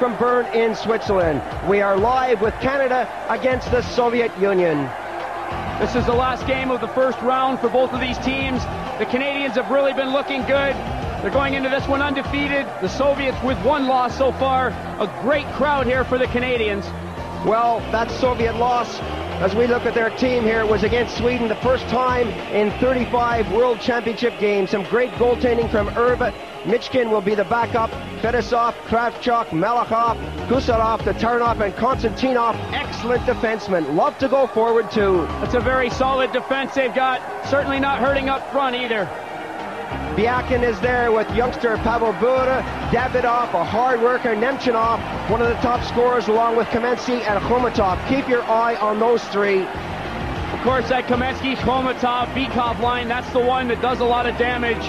from Bern in Switzerland. We are live with Canada against the Soviet Union. This is the last game of the first round for both of these teams. The Canadians have really been looking good. They're going into this one undefeated. The Soviets with one loss so far. A great crowd here for the Canadians. Well, that Soviet loss, as we look at their team here, was against Sweden, the first time in 35 World Championship games. Some great goaltending from Erba. Michkin will be the backup. Fedosov, Kravchuk, Malakhov, Kusarov, Tatarnov, and Konstantinov. Excellent defensemen. Love to go forward too. That's a very solid defense they've got. Certainly not hurting up front either. Biakin is there with youngster Pavel Bura, Davidov, a hard worker, Nemchinov, one of the top scorers, along with Kamensky and Khomatov. Keep your eye on those three. Of course, that Kamensky, Khomatov, Bikov line, that's the one that does a lot of damage.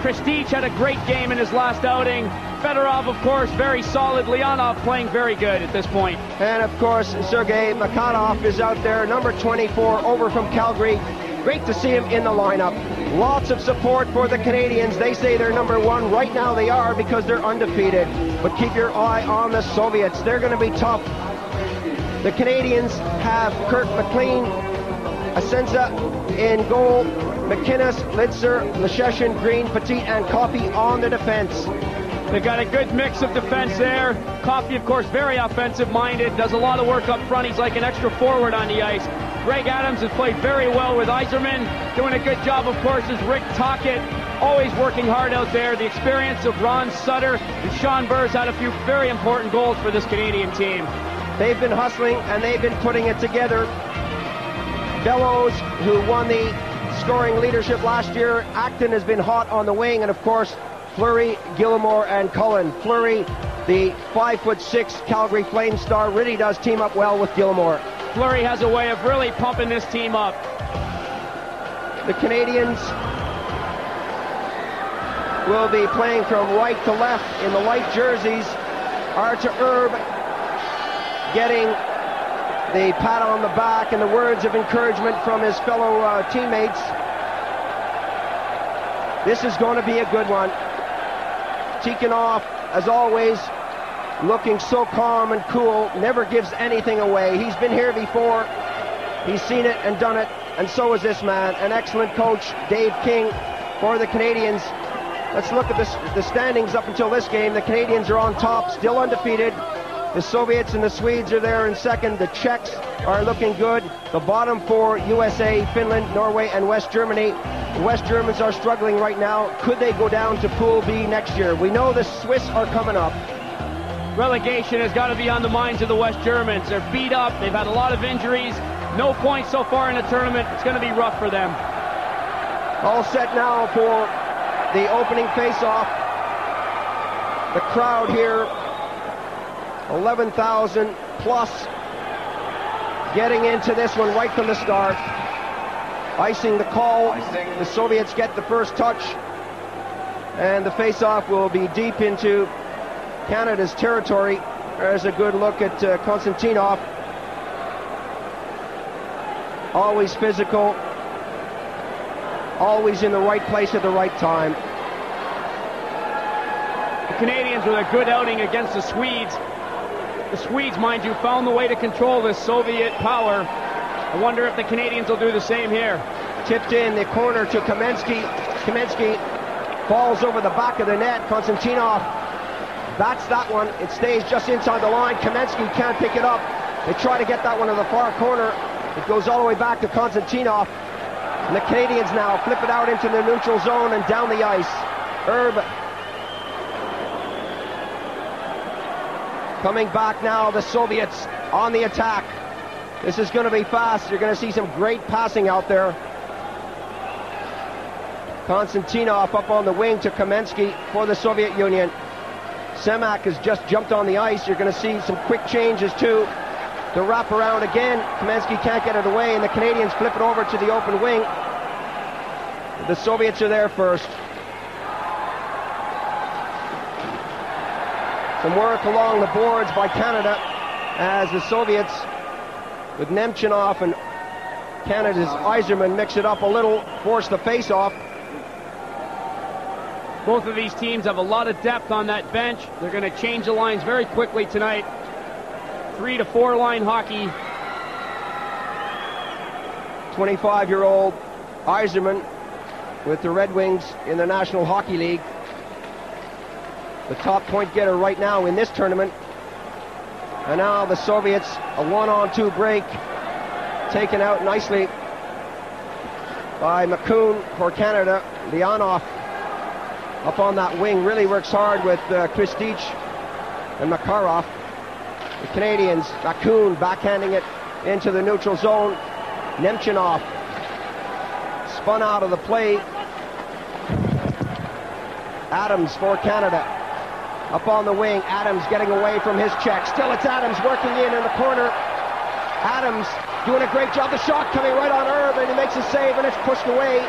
Kristich had a great game in his last outing. Fedorov, of course, very solid. Leonov playing very good at this point. And, of course, Sergei Makarov is out there, number 24, over from Calgary. Great to see him in the lineup. Lots of support for the Canadians. They say they're number one. Right now they are because they're undefeated. But keep your eye on the Soviets. They're going to be tough. The Canadians have Kurt McLean, Asenza in goal, McInnes, Litzer, Lesheshin, Green, Petit, and Coffey on the defense. They've got a good mix of defense there. Coffey, of course, very offensive-minded, does a lot of work up front. He's like an extra forward on the ice. Greg Adams has played very well with Yzerman. Doing a good job, of course, is Rick Tocchet. Always working hard out there. The experience of Ron Sutter and Sean Burrs had a few very important goals for this Canadian team. They've been hustling and they've been putting it together. Bellows, who won the scoring leadership last year. Acton has been hot on the wing, and of course, Fleury, Gilmore, and Cullen. Fleury, the 5'6" Calgary Flame star, really does team up well with Gilmore. Fleury has a way of really pumping this team up. The Canadians will be playing from right to left in the white jerseys. Artur Erb getting the pat on the back and the words of encouragement from his fellow teammates. This is going to be a good one. Tikhonov, as always, looking so calm and cool, never gives anything away. He's been here before. He's seen it and done it, and so is this man. An excellent coach, Dave King, for the Canadians. Let's look at the standings up until this game. The Canadians are on top, still undefeated. The Soviets and the Swedes are there in second. The Czechs are looking good. The bottom four, USA, Finland, Norway, and West Germany. The West Germans are struggling right now. Could they go down to Pool B next year? We know the Swiss are coming up. Relegation has got to be on the minds of the West Germans. They're beat up. They've had a lot of injuries. No points so far in the tournament. It's going to be rough for them. All set now for the opening face-off. The crowd here, 11,000 plus, getting into this one right from the start. Icing the call. The Soviets get the first touch, and the face-off will be deep into Canada's territory. There's a good look at Konstantinov. Always physical, always in the right place at the right time. The Canadians with a good outing against the Swedes. The Swedes, mind you, found the way to control this Soviet power. I wonder if the Canadians will do the same here. Tipped in the corner to Kamensky. Kamensky falls over the back of the net. Konstantinov bats that one. It stays just inside the line. Kamensky can't pick it up. They try to get that one to the far corner. It goes all the way back to Konstantinov. And the Canadians now flip it out into the neutral zone and down the ice. Erb coming back now, the Soviets on the attack. This is going to be fast. You're going to see some great passing out there. Konstantinov up on the wing to Kamensky for the Soviet Union. Semak has just jumped on the ice. You're going to see some quick changes too. The wrap around again. Kamensky can't get it away, and the Canadians flip it over to the open wing. The Soviets are there first. Some work along the boards by Canada as the Soviets, with Nemchinov and Canada's Yzerman, mix it up a little, force the face-off. Both of these teams have a lot of depth on that bench. They're going to change the lines very quickly tonight. 3 to 4 line hockey. 25-year-old Yzerman with the Red Wings in the National Hockey League. The top point getter right now in this tournament. And now the Soviets, a 1-on-2 break, taken out nicely by McCoon for Canada. Leonov up on that wing really works hard with Kristich and Makarov. The Canadians, McCoon backhanding it into the neutral zone. Nemchinov spun out of the play. Adams for Canada. Up on the wing, Adams getting away from his check. Still it's Adams working in the corner. Adams doing a great job. The shot coming right on Herb, and he makes a save, and it's pushed away.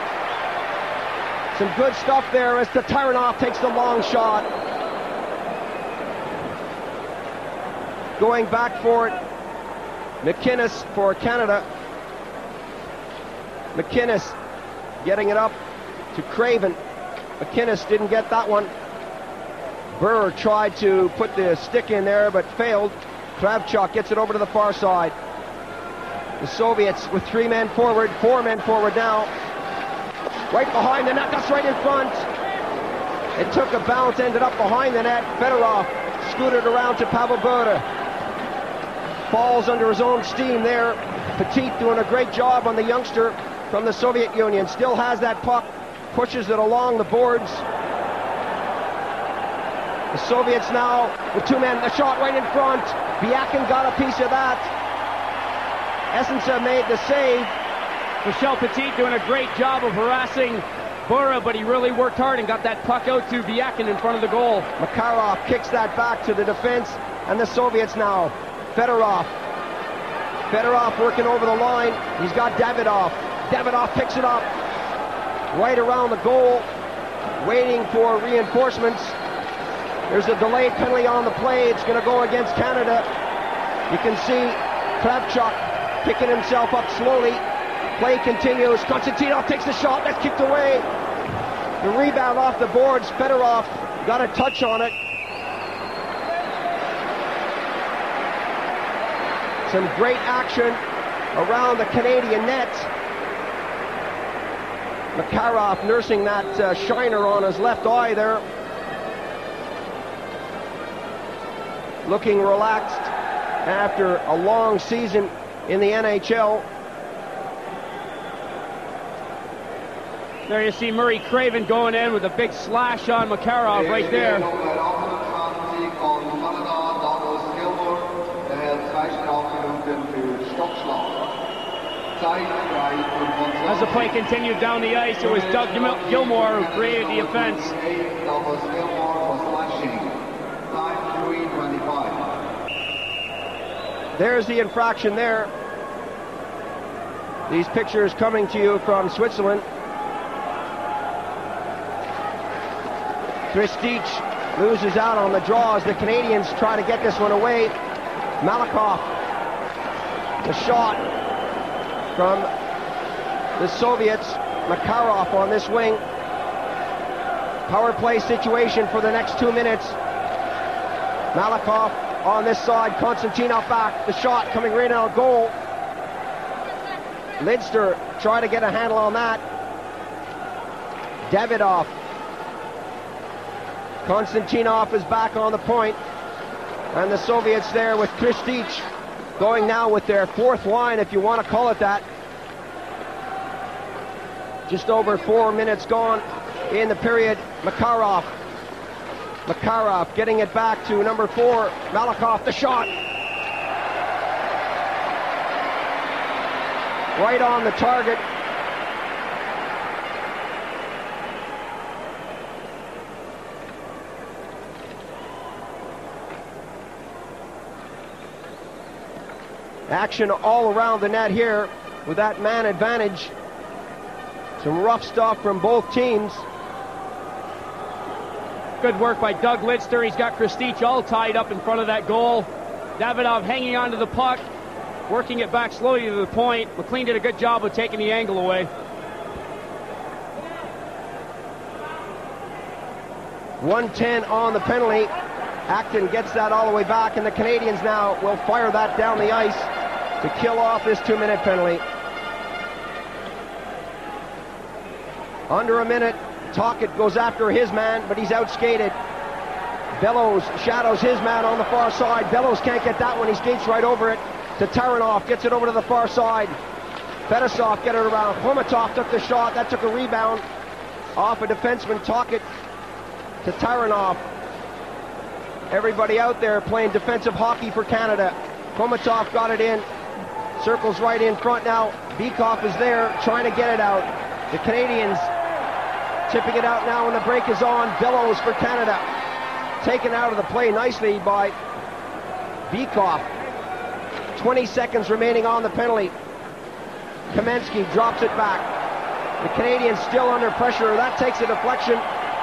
Some good stuff there as Tataranoff takes the long shot. Going back for it, McInnes for Canada. McInnes getting it up to Craven. McInnes didn't get that one. Burr tried to put the stick in there, but failed. Kravchuk gets it over to the far side. The Soviets with 3 men forward, 4 men forward now. Right behind the net, that's right in front. It took a bounce, ended up behind the net. Fedorov scooted around to Pavel Bure. Falls under his own steam there. Petit doing a great job on the youngster from the Soviet Union. Still has that puck, pushes it along the boards. The Soviets now with 2 men, the shot right in front. Biakin got a piece of that. Essensa made the save. Michel Petit doing a great job of harassing Bura, but he really worked hard and got that puck out to Biakin in front of the goal. Makarov kicks that back to the defense, and the Soviets now. Fedorov. Fedorov working over the line. He's got Davidov. Davidov picks it up right around the goal, waiting for reinforcements. There's a delayed penalty on the play. It's going to go against Canada. You can see Kravchuk picking himself up slowly. Play continues. Konstantinov takes the shot. That's kicked away. The rebound off the boards. Fedorov got a touch on it. Some great action around the Canadian net. Makarov nursing that shiner on his left eye there. Looking relaxed after a long season in the NHL. There you see Murray Craven going in with a big slash on Makarov right there. As the play continued down the ice, it was Doug Gilmour who created the offense. There's the infraction there. These pictures coming to you from Switzerland. Kristich loses out on the draw as the Canadians try to get this one away. Malakoff, the shot from the Soviets. Makarov on this wing. Power play situation for the next 2 minutes. Malakoff on this side, Konstantinov back, the shot coming right out goal. Lidster trying to get a handle on that. Davidov. Konstantinov is back on the point. And the Soviets there with Kristich going now with their 4th line, if you want to call it that. Just over 4 minutes gone in the period. Makarov. Makarov getting it back to number 4, Malakoff, the shot. Right on the target. Action all around the net here with that man advantage. Some rough stuff from both teams. Good work by Doug Lidster. He's got Kristich all tied up in front of that goal. Davidov hanging onto the puck, working it back slowly to the point. McLean did a good job of taking the angle away. 1:10 on the penalty. Acton gets that all the way back, and the Canadians now will fire that down the ice to kill off this 2-minute penalty. Under a minute, Tocchet goes after his man, but he's outskated. Bellows shadows his man on the far side. Bellows can't get that one. He skates right over it to Taranov. Gets it over to the far side. Fedosov get it around. Khomatov took the shot. That took a rebound off a defenseman. Tocchet to Taranov. Everybody out there playing defensive hockey for Canada. Khomatov got it in. Circles right in front now. Bykov is there trying to get it out. The Canadians tipping it out now when the break is on. Bellows for Canada. Taken out of the play nicely by Bykov. 20 seconds remaining on the penalty. Kamensky drops it back. The Canadians still under pressure. That takes a deflection.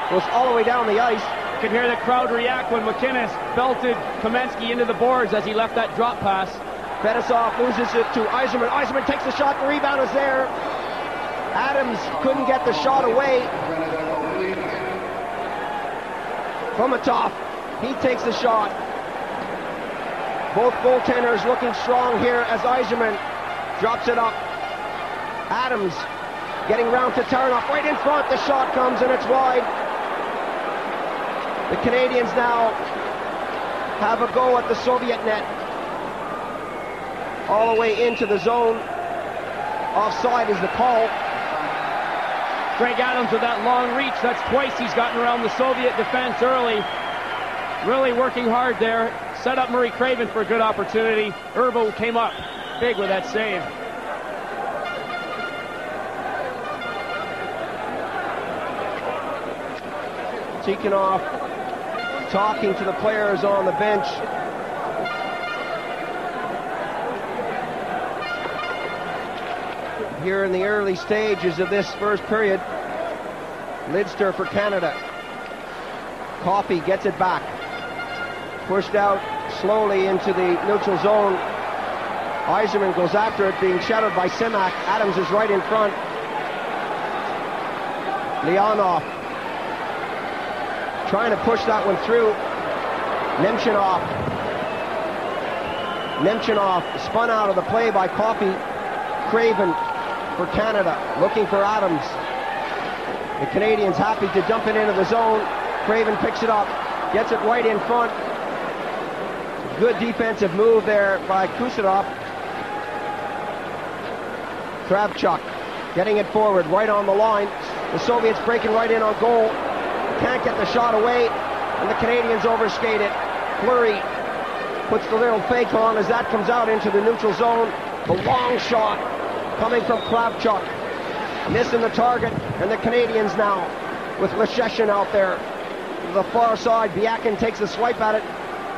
Goes all the way down the ice. You can hear the crowd react when McInnes belted Kamensky into the boards as he left that drop pass. Fedosov loses it to Yzerman. Yzerman takes the shot. The rebound is there. Adams couldn't get the shot away. Khomatov, he takes the shot. Both goaltenders looking strong here as Yzerman drops it up. Adams getting round to Taranov right in front. The shot comes and it's wide. The Canadians now have a go at the Soviet net. All the way into the zone. Offside is the call. Greg Adams with that long reach. That's twice he's gotten around the Soviet defense early. Really working hard there. Set up Murray Craven for a good opportunity. Urbo came up big with that save. Tikhonov talking to the players on the bench. Here in the early stages of this first period, Lidster for Canada. Coffey gets it back. Pushed out slowly into the neutral zone. Yzerman goes after it, being shadowed by Semak. Adams is right in front. Leonov trying to push that one through. Nemchinov spun out of the play by Coffey. Craven for Canada, looking for Adams. The Canadians happy to dump it into the zone. Craven picks it up, gets it right in front. Good defensive move there by Kusadov. Kravchuk getting it forward, right on the line. The Soviets breaking right in on goal. Can't get the shot away, and the Canadians overskate it. Fleury puts the little fake on as that comes out into the neutral zone. The long shot coming from Kravchuk, missing the target, and the Canadians now with Lesheshin out there to the far side. Biakin takes a swipe at it.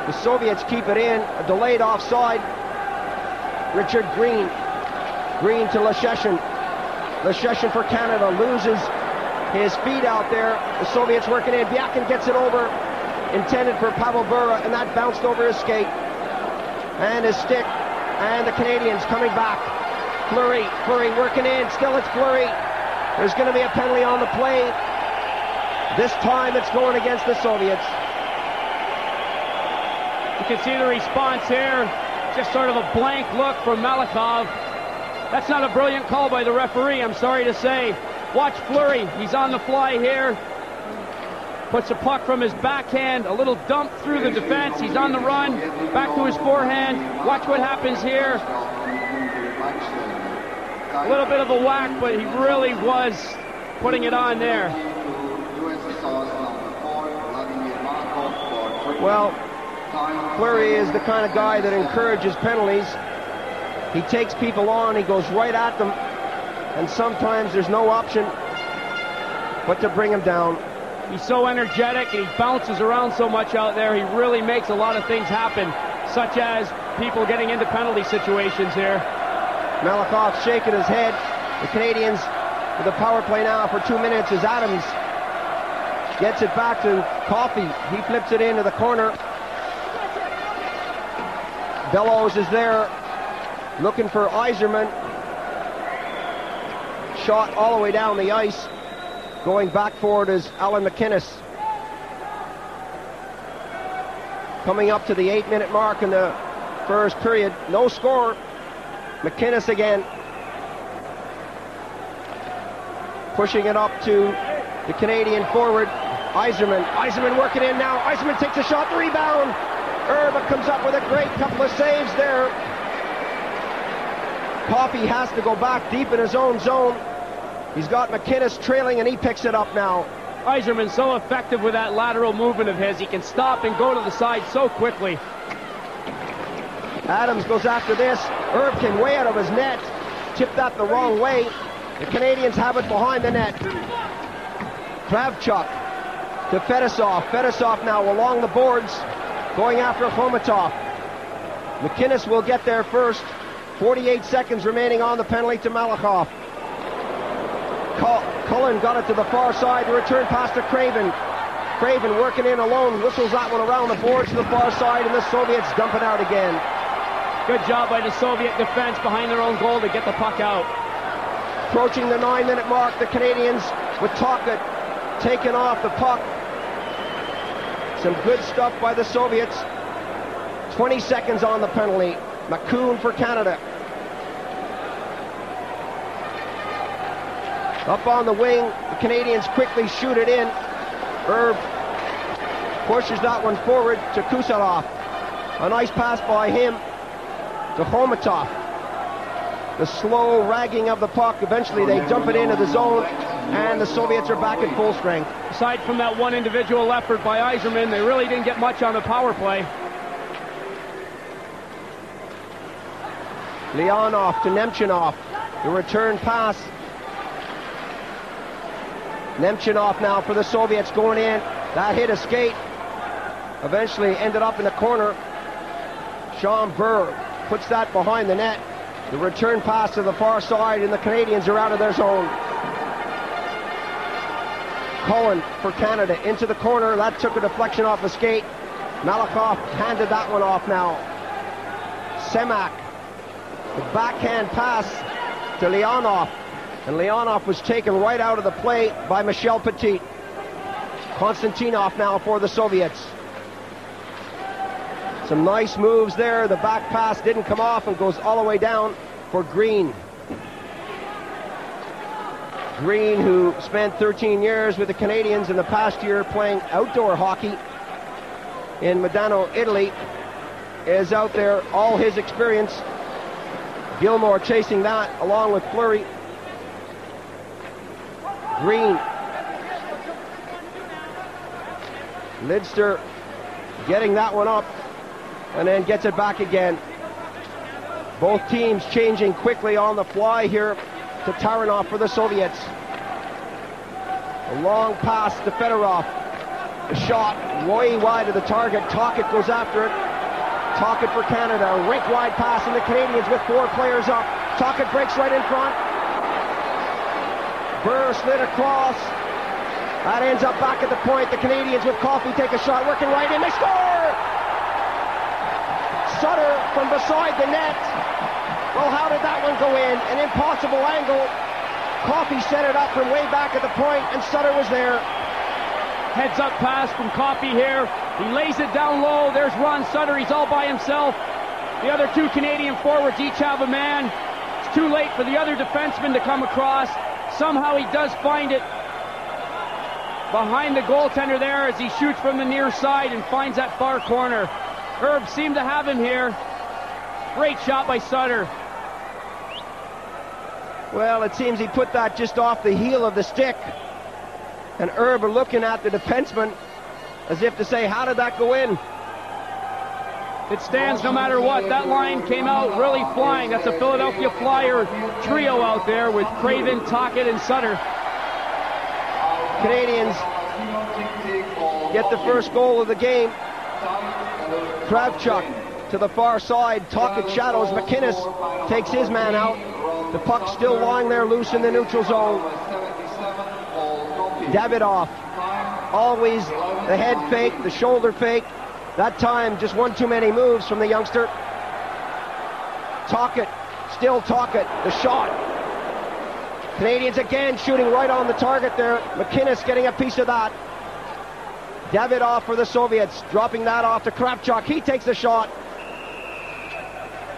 The Soviets keep it in. A delayed offside. Richard Green to Lesheshin. Lesheshin for Canada loses his feet out there. The Soviets working in. Biakin gets it over, intended for Pavel Bura, and that bounced over his skate and his stick. And the Canadians coming back. Fleury working in. Still it's Fleury. There's going to be a penalty on the play. This time it's going against the Soviets. You can see the response here. Just sort of a blank look from Malakhov. That's not a brilliant call by the referee, I'm sorry to say. Watch Fleury. He's on the fly here. Puts a puck from his backhand. A little dump through the defense. He's on the run. Back to his forehand. Watch what happens here. A little bit of a whack, but he really was putting it on there. Well, Fleury is the kind of guy that encourages penalties. He takes people on, he goes right at them, and sometimes there's no option but to bring him down. He's so energetic and he bounces around so much out there. He really makes a lot of things happen, such as people getting into penalty situations here. Malakhov shaking his head. The Canadians with a power play now for 2 minutes as Adams gets it back to Coffey. He flips it into the corner. Bellows is there looking for Yzerman. Shot all the way down the ice. Going back for it is Alan McInnes. Coming up to the 8-minute mark in the first period. No score. McInnes again. Pushing it up to the Canadian forward, Yzerman. Yzerman working in now. Yzerman takes a shot, the rebound. Erba comes up with a great couple of saves there. Coffey has to go back deep in his own zone. He's got McInnes trailing and he picks it up now. Yzerman so effective with that lateral movement of his. He can stop and go to the side so quickly. Adams goes after this. Erbkin way out of his net. Tipped that the wrong way. The Canadians have it behind the net. Kravchuk to Fedosov. Fedosov now along the boards, going after Khomatov. McInnes will get there first. 48 seconds remaining on the penalty to Malakhov. Cullen got it to the far side. The return pass to Craven. Craven working in alone. Whistles that one around the boards to the far side, and the Soviets dump it out again. Good job by the Soviet defense behind their own goal to get the puck out. Approaching the 9-minute mark, the Canadians with Tocchet taking off the puck. Some good stuff by the Soviets. 20 seconds on the penalty. McCoon for Canada. Up on the wing, the Canadians quickly shoot it in. Erb pushes that one forward to Kusalov. A nice pass by him to Khomatov. The slow ragging of the puck. Eventually they dump it into the zone, and the Soviets are back at full strength. Aside from that one individual effort by Yzerman, they really didn't get much on the power play. Leonov to Nemchinov. The return pass. Nemchinov now for the Soviets going in. That hit a skate. Eventually ended up in the corner. Sean Burr puts that behind the net. The return pass to the far side, and the Canadians are out of their zone. Cullen for Canada into the corner. That took a deflection off a skate. Malakhov handed that one off now. Semak. The backhand pass to Leonov. And Leonov was taken right out of the play by Michel Petit. Konstantinov now for the Soviets. Some nice moves there. The back pass didn't come off and goes all the way down for Green. Green, who spent 13 years with the Canadians in the past year playing outdoor hockey in Modano, Italy, is out there. All his experience. Gilmore chasing that along with Fleury. Green. Lidster getting that one up and then gets it back again. Both teams changing quickly on the fly here to Taranov for the Soviets. A long pass to Fedorov. The shot way wide of the target. Tocchet goes after it. Tocchet for Canada. A rink wide pass, and the Canadians with 4 players up. Tocchet breaks right in front. Burr slid across. That ends up back at the point. The Canadians with Coffey take a shot, working right in. They score! Sutter from beside the net. Well, how did that one go in? An impossible angle. Coffey set it up from way back at the point, and Sutter was there. Heads up pass from Coffey here. He lays it down low. There's Ron Sutter. He's all by himself. The other 2 Canadian forwards each have a man. It's too late for the other defenseman to come across. Somehow he does find it behind the goaltender there as he shoots from the near side and finds that far corner. Herb seemed to have him here. Great shot by Sutter. Well, it seems he put that just off the heel of the stick. And Herb are looking at the defenseman as if to say, how did that go in? It stands no matter what. That line came out really flying. That's a Philadelphia Flyer trio out there with Craven, Tocchet, and Sutter. Canadians get the first goal of the game. Kravchuk to the far side. Tocchet shadows. McInnes takes his man out. The puck still lying there loose in the neutral zone. Davidoff. Always the head fake, the shoulder fake. That time, just one too many moves from the youngster. Tocchet, still Tocchet, the shot. Canadians again shooting right on the target there. McInnes getting a piece of that. Davidoff for the Soviets, dropping that off to Kravchuk. He takes the shot.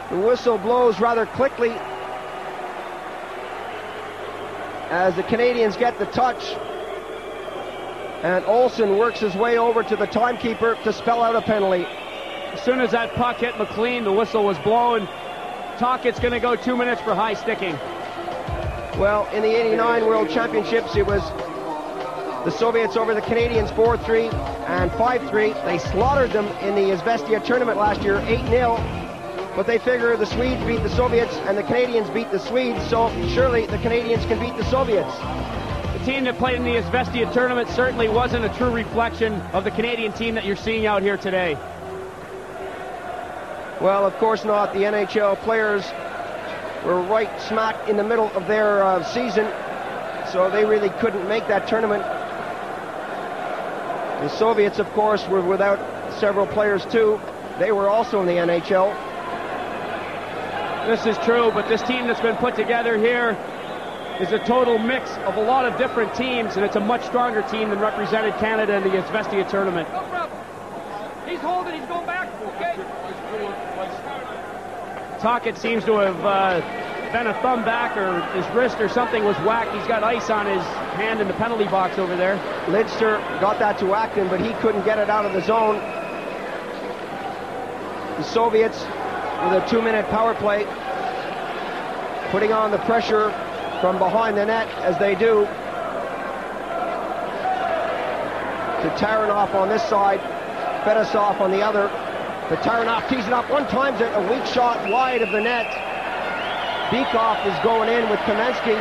The whistle blows rather quickly as the Canadians get the touch. And Olsen works his way over to the timekeeper to spell out a penalty. As soon as that puck hit McLean, the whistle was blown. Tockett's going to go 2 minutes for high sticking. Well, in the 89 World Championships, it was the Soviets over the Canadians 4-3 and 5-3. They slaughtered them in the Izvestia tournament last year, 8-0. But they figure the Swedes beat the Soviets and the Canadians beat the Swedes, so surely the Canadians can beat the Soviets. The team that played in the Izvestia tournament certainly wasn't a true reflection of the Canadian team that you're seeing out here today. Well, of course not. The NHL players were right smack in the middle of their season, so they really couldn't make that tournament. The Soviets, of course, were without several players too. They were also in the NHL. This is true, but this team that's been put together here is a total mix of a lot of different teams, and it's a much stronger team than represented Canada in the Izvestia tournament. No problem. He's holding, he's going back, okay? Tockett seems to have been a thumb back, or his wrist or something was whacked. He's got ice on his hand in the penalty box over there. Lidster got that to Acton, but he couldn't get it out of the zone. The Soviets with a 2-minute power play, putting on the pressure from behind the net as they do. To Taranov on this side, Fedosov on the other. But Taranov tees it up one time, a weak shot wide of the net. Bykov is going in with Kamensky.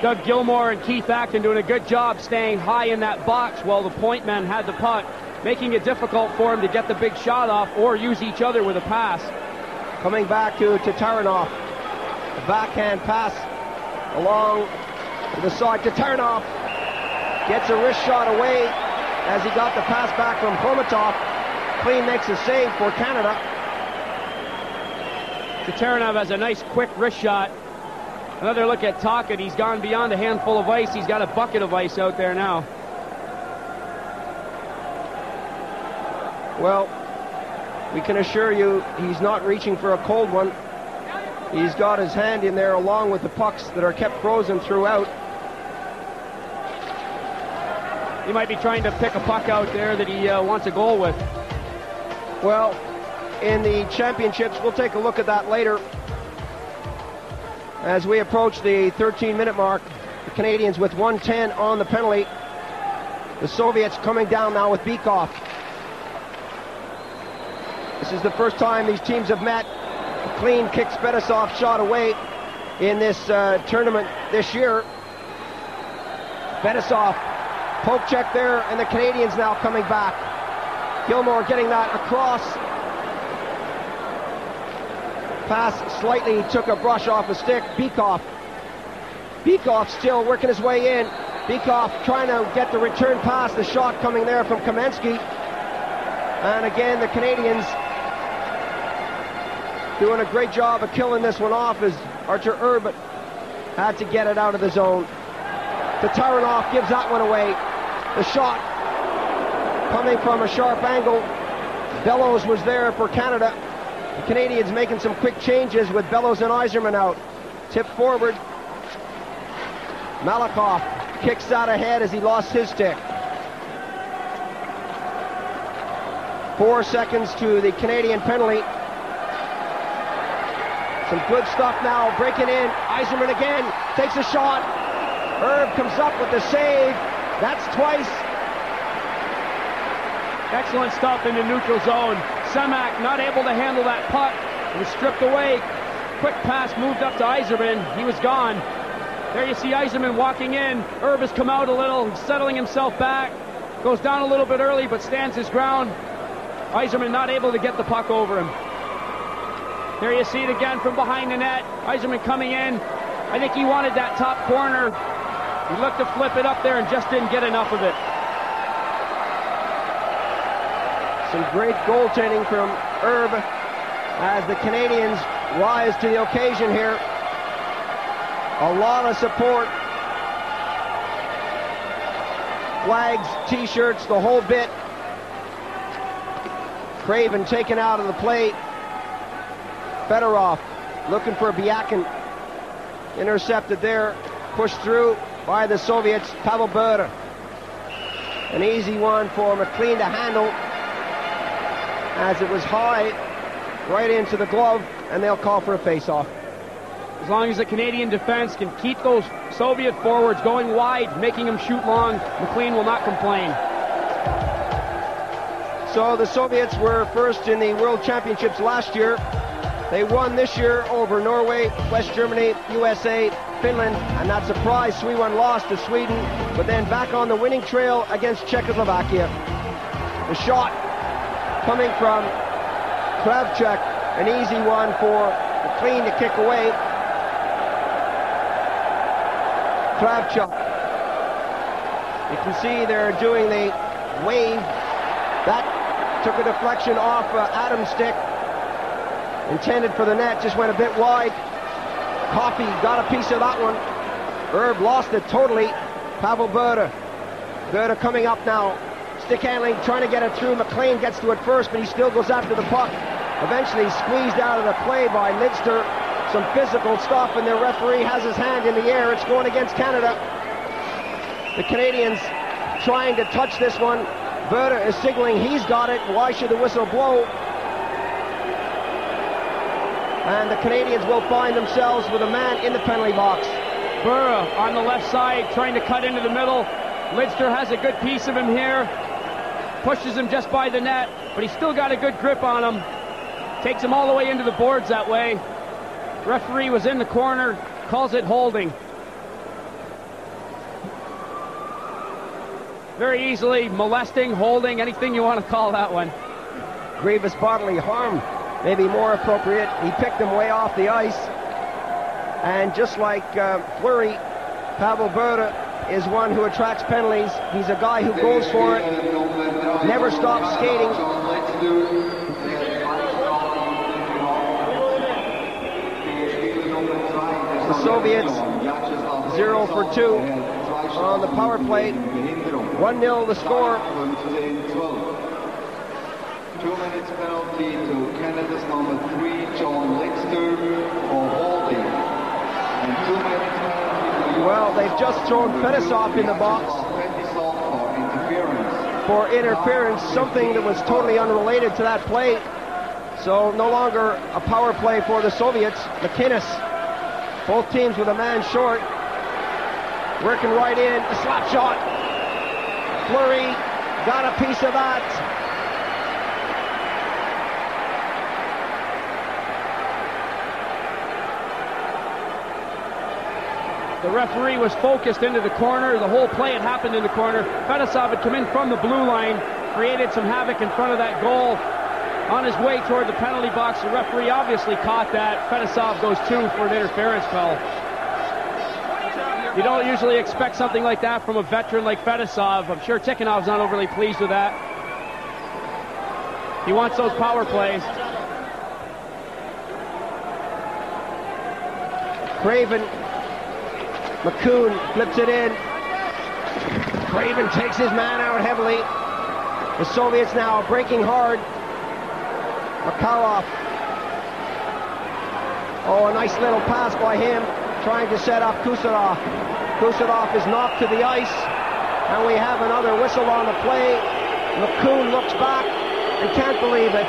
Doug Gilmour and Keith Acton doing a good job staying high in that box while the point men had the puck, making it difficult for him to get the big shot off or use each other with a pass. Coming back to Taranov. A backhand pass along to the side to Taranov. Gets a wrist shot away as he got the pass back from Khromatov. Clean makes a save for Canada. Taranov has a nice quick wrist shot. Another look at Tocchet. He's gone beyond a handful of ice. He's got a bucket of ice out there now. Well, we can assure you he's not reaching for a cold one. He's got his hand in there along with the pucks that are kept frozen throughout. He might be trying to pick a puck out there that he wants a goal with. Well, in the championships, we'll take a look at that later. As we approach the 13-minute mark, the Canadians with 1:10 on the penalty. The Soviets coming down now with Bykov. This is the first time these teams have met. Clean kicks Fedosov's shot away in this tournament this year. Fedosov, poke check there, and the Canadians now coming back. Gilmour getting that across. Pass slightly took a brush off a stick. Bykov still working his way in. Bykov trying to get the return pass. The shot coming there from Kamensky. And again, the Canadians doing a great job of killing this one off as Archer Urban had to get it out of the zone. Taranov gives that one away. The shot coming from a sharp angle. Bellows was there for Canada. The Canadians making some quick changes with Bellows and Yzerman out. Tip forward. Malakoff kicks that ahead as he lost his stick. 4 seconds to the Canadian penalty. Some good stuff now, breaking in. Yzerman again, takes a shot. Herb comes up with the save. That's twice. Excellent stuff in the neutral zone. Semak not able to handle that puck. It was stripped away. Quick pass moved up to Yzerman. He was gone. There you see Yzerman walking in. Herb has come out a little. He's settling himself back. Goes down a little bit early, but stands his ground. Yzerman not able to get the puck over him. There you see it again from behind the net. Yzerman coming in. I think he wanted that top corner. He looked to flip it up there and just didn't get enough of it. Some great goaltending from Herb as the Canadians rise to the occasion here. A lot of support. Flags, t-shirts, the whole bit. Craven taken out of the play. Fedorov looking for Biakin. Intercepted there. Pushed through by the Soviets. Pavel Bure. An easy one for McLean to handle, as it was high right into the glove, and they'll call for a face-off. As long as the Canadian defense can keep those Soviet forwards going wide, making them shoot long, McLean will not complain. So the Soviets were first in the World Championships last year. They won this year over Norway, West Germany, USA, Finland, and not surprised, 3-1 loss to Sweden, but then back on the winning trail against Czechoslovakia. The shot coming from Kravchuk, an easy one for McLean to kick away. Kravchuk. You can see they're doing the wave. That took a deflection off Adam's stick. Intended for the net, just went a bit wide. Coffey got a piece of that one. Herb lost it totally. Pavel Bure. Bure coming up now. Stick handling, trying to get it through. McLean gets to it first, but he still goes after the puck. Eventually squeezed out of the play by Lidster. Some physical stuff, and the referee has his hand in the air. It's going against Canada. The Canadians trying to touch this one. Bure is signaling he's got it. Why should the whistle blow? And the Canadians will find themselves with a man in the penalty box. Bure on the left side, trying to cut into the middle. Lidster has a good piece of him here. Pushes him just by the net, but he's still got a good grip on him. Takes him all the way into the boards that way. Referee was in the corner, calls it holding. Very easily molesting, holding, anything you want to call that one. Grievous bodily harm, maybe more appropriate. He picked him way off the ice. And just like Fleury, Pavel Bure is one who attracts penalties. He's a guy who goes for it, never stops skating. The Soviets 0 for 2 on the power play. 1-0 the score. 2 minutes penalty to Canada's number 3, John Lidster, for holding. And 2 minutes penalty to... Well, they've just thrown Fedosov in the box for interference, something that was totally unrelated to that play. So no longer a power play for the Soviets. McInnes, both teams with a man short, working right in, a slap shot. Fleury got a piece of that. The referee was focused into the corner. The whole play had happened in the corner. Fedosov had come in from the blue line, created some havoc in front of that goal. On his way toward the penalty box, the referee obviously caught that. Fedosov goes 2 for an interference call. You don't usually expect something like that from a veteran like Fedosov. I'm sure Tikhonov's not overly pleased with that. He wants those power plays. Craven, McCoon flips it in. Craven takes his man out heavily. The Soviets now breaking hard. Makarov. Oh, a nice little pass by him, trying to set up Kuserov. Kuserov is knocked to the ice, and we have another whistle on the play. McCoon looks back and can't believe it.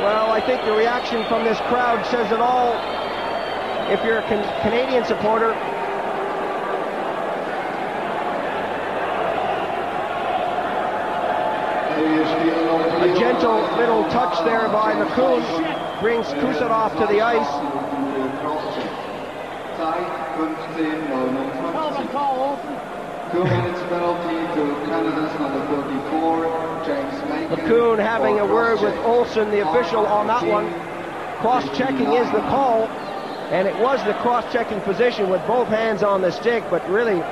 Well, I think the reaction from this crowd says it all. If you're a Canadian supporter, a gentle little touch there by McCoon brings Kuserov to the ice. 2 minutes penalty to Canada's number 34, James Macon. McCoon having a word with Olsen, the official, on that one. Cross-checking is the call, and it was the cross-checking position with both hands on the stick, but really,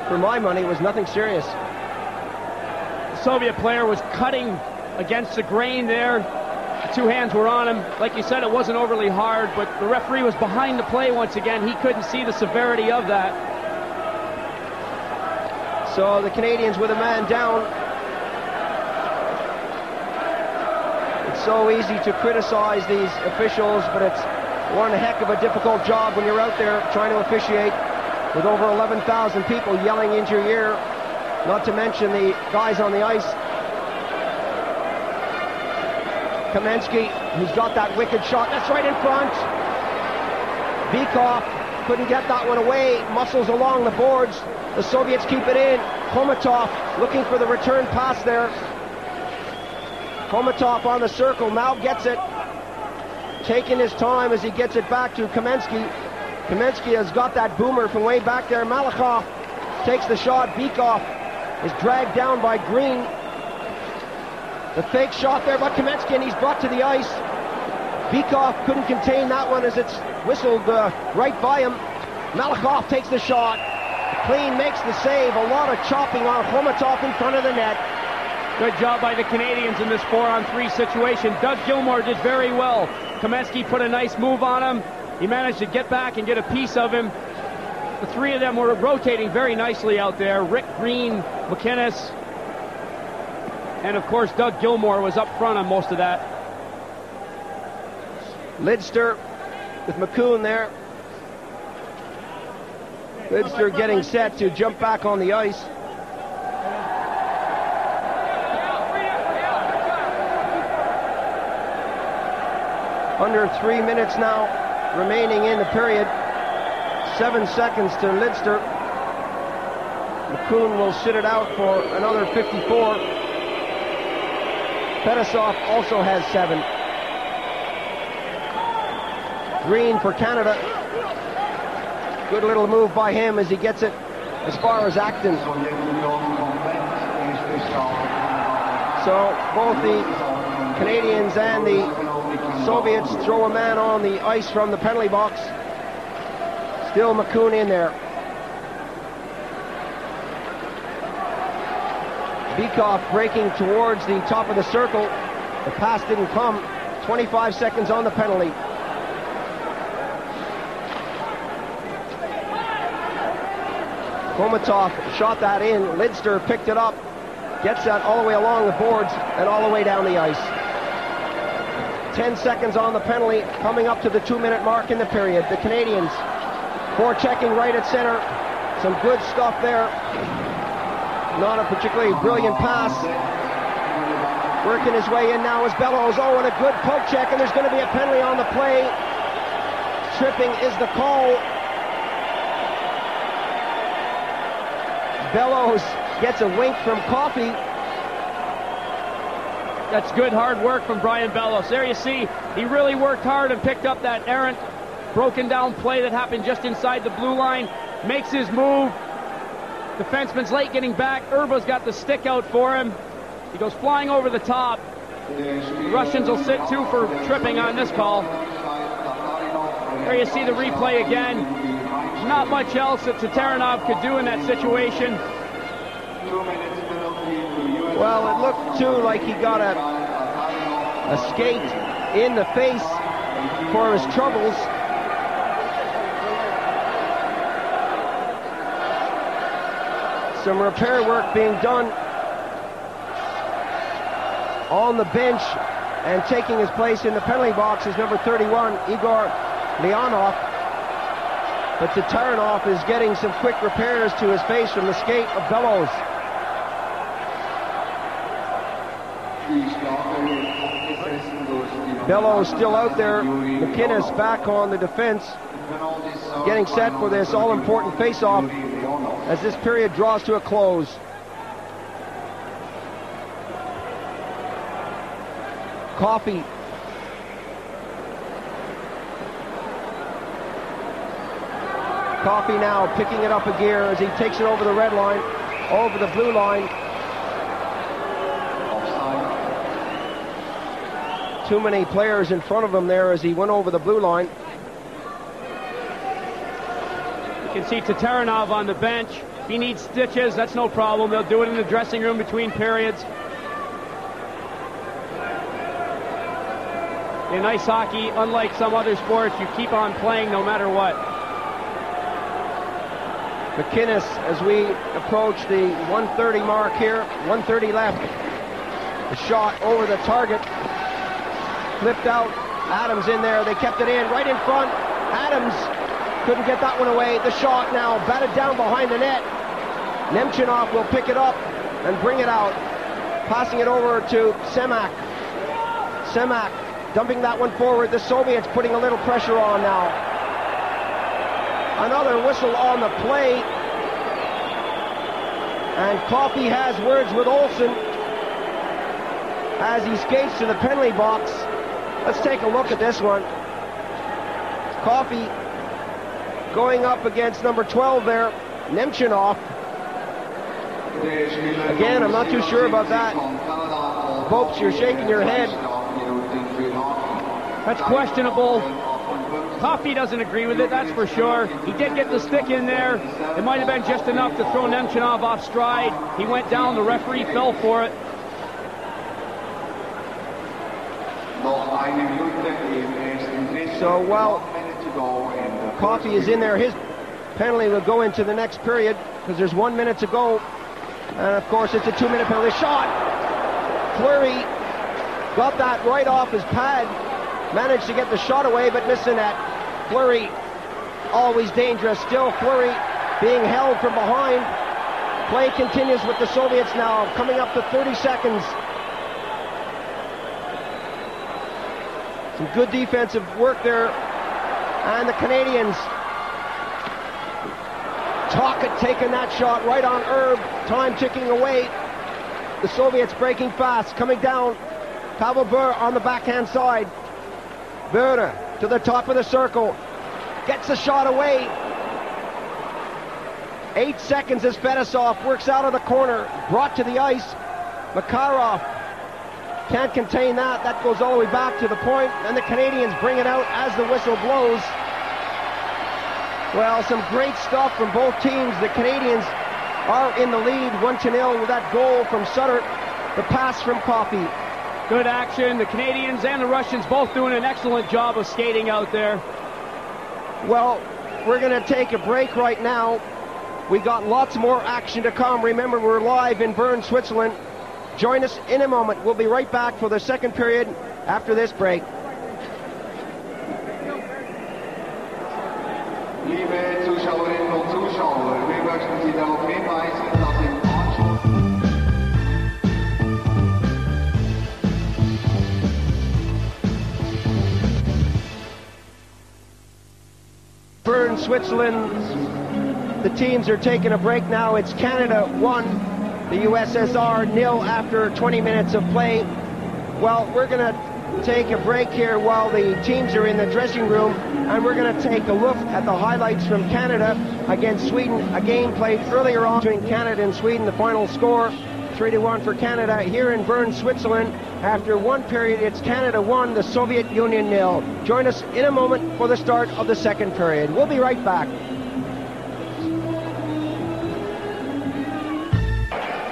for my money, was nothing serious. The Soviet player was cutting against the grain there, two hands were on him. Like you said, it wasn't overly hard, but the referee was behind the play once again. He couldn't see the severity of that. So the Canadians with a man down. It's so easy to criticize these officials, but it's one heck of a difficult job when you're out there trying to officiate with over 11,000 people yelling into your ear, not to mention the guys on the ice. Kamensky, who's got that wicked shot, that's right in front. Bykov couldn't get that one away, muscles along the boards. The Soviets keep it in. Khomatov looking for the return pass there. Khomatov on the circle, now gets it. Taking his time as he gets it back to Kamensky. Kamensky has got that boomer from way back there. Malakhov takes the shot. Bykov is dragged down by Green. The fake shot there by Kamensky, and he's brought to the ice. Bykov couldn't contain that one as it's whistled right by him. Malakhov takes the shot. Clean makes the save. A lot of chopping on Khomatov in front of the net. Good job by the Canadians in this 4-on-3 situation. Doug Gilmour did very well. Kamensky put a nice move on him. He managed to get back and get a piece of him. The three of them were rotating very nicely out there. Rick Green, McInnes, and of course Doug Gilmour was up front on most of that. Lidster with McCoon there. Lidster getting set to jump back on the ice. Under 3 minutes now remaining in the period. 7 seconds to Lidster. McCoon will sit it out for another 54. Fetisov also has 7. Green for Canada. Good little move by him as he gets it as far as Acton. So both the Canadians and the Soviets throw a man on the ice from the penalty box. Still McCoon in there. Bykov breaking towards the top of the circle. The pass didn't come. 25 seconds on the penalty. Khomatov shot that in. Lidster picked it up. Gets that all the way along the boards and all the way down the ice. 10 seconds on the penalty, coming up to the 2-minute mark in the period. The Canadians forechecking right at center. Some good stuff there. Not a particularly brilliant pass. Working his way in now is Bellows. Oh, and a good poke check, and there's going to be a penalty on the play. Tripping is the call. Bellows gets a wink from Coffey. That's good hard work from Brian Bellows. There you see, he really worked hard and picked up that errant, broken down play that happened just inside the blue line. Makes his move. Defenseman's late getting back. Urba's got the stick out for him. He goes flying over the top. The Russians will sit too for tripping on this call. There you see the replay again. Not much else that Taranov could do in that situation. Well, it looked too like he got a skate in the face for his troubles. Some repair work being done on the bench, and taking his place in the penalty box is number 31, Igor Leonov. But Taranov is getting some quick repairs to his face from the skate of Bellows. Bellows still out there. McInnes back on the defense, getting set for this all-important face-off as this period draws to a close. Coffey. Coffey now picking it up a gear as he takes it over the red line, over the blue line. Too many players in front of him there as he went over the blue line. You can see Taranov on the bench. He needs stitches, that's no problem. They'll do it in the dressing room between periods. In ice hockey, unlike some other sports, you keep on playing no matter what. McInnes, as we approach the 1:30 mark here, 1:30 left. The shot over the target, flipped out. Adams in there, they kept it in, right in front. Adams couldn't get that one away. The shot now batted down behind the net. Nemchinov will pick it up and bring it out. Passing it over to Semak. Semak dumping that one forward. The Soviets putting a little pressure on now. Another whistle on the play. And Coffey has words with Olsen as he skates to the penalty box. Let's take a look at this one. Coffey going up against number 12 there, Nemchinov. Again, I'm not too sure about that. Bopes, you're shaking your head. That's questionable. Coffey doesn't agree with it, that's for sure. He did get the stick in there. It might have been just enough to throw Nemchinov off stride. He went down, the referee fell for it. So while Coffey is in there, his penalty will go into the next period because there's 1 minute to go. And of course it's a 2-minute penalty. Shot! Fleury got that right off his pad. Managed to get the shot away but missed the net. Fleury always dangerous. Still Fleury being held from behind. Play continues with the Soviets now. Coming up to 30 seconds. Some good defensive work there. And the Canadians. Tocchet taking that shot right on Herb. Time ticking away. The Soviets breaking fast. Coming down. Pavel Bure on the backhand side. Bure to the top of the circle. Gets the shot away. 8 seconds as Fedosov works out of the corner. Brought to the ice. Makarov can't contain that. That goes all the way back to the point. And the Canadians bring it out as the whistle blows. Well, some great stuff from both teams. The Canadians are in the lead 1-0 with that goal from Sutter. The pass from Coffey. Good action. The Canadians and the Russians both doing an excellent job of skating out there. Well, we're going to take a break right now. We got lots more action to come. Remember, we're live in Bern, Switzerland. Join us in a moment. We'll be right back for the second period after this break. Liebe Zuschauerinnen und Zuschauer, wir möchten Sie darauf hinweisen, dass im Bern, Switzerland. The teams are taking a break now. It's Canada 1, the USSR 0 after 20 minutes of play. Well, we're going to take a break here while the teams are in the dressing room, and we're going to take a look at the highlights from Canada against Sweden, a game played earlier on between Canada and Sweden. The final score 3-1 for Canada here in Bern, Switzerland. After one period, it's Canada 1, the Soviet Union 0. Join us in a moment for the start of the second period. We'll be right back.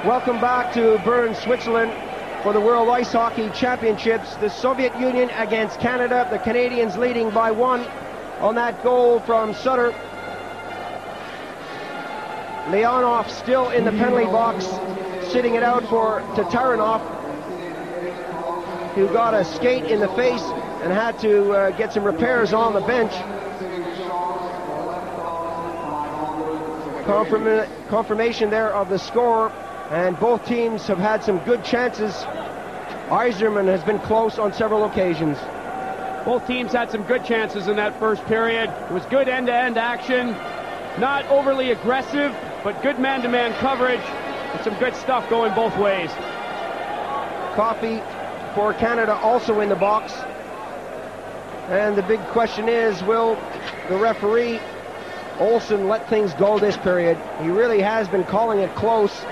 Welcome back to Bern, Switzerland for the World Ice Hockey Championships. The Soviet Union against Canada. The Canadians leading by 1 on that goal from Sutter. Leonov still in the penalty box, sitting it out for Tatarinov, who got a skate in the face and had to get some repairs on the bench. Confirmation there of the score, and both teams have had some good chances. Yzerman has been close on several occasions. Both teams had some good chances in that first period. It was good end-to-end action, not overly aggressive, but good man-to-man coverage, and some good stuff going both ways. Coffey for Canada also in the box. And the big question is, will the referee Olsen let things go this period? He really has been calling it close.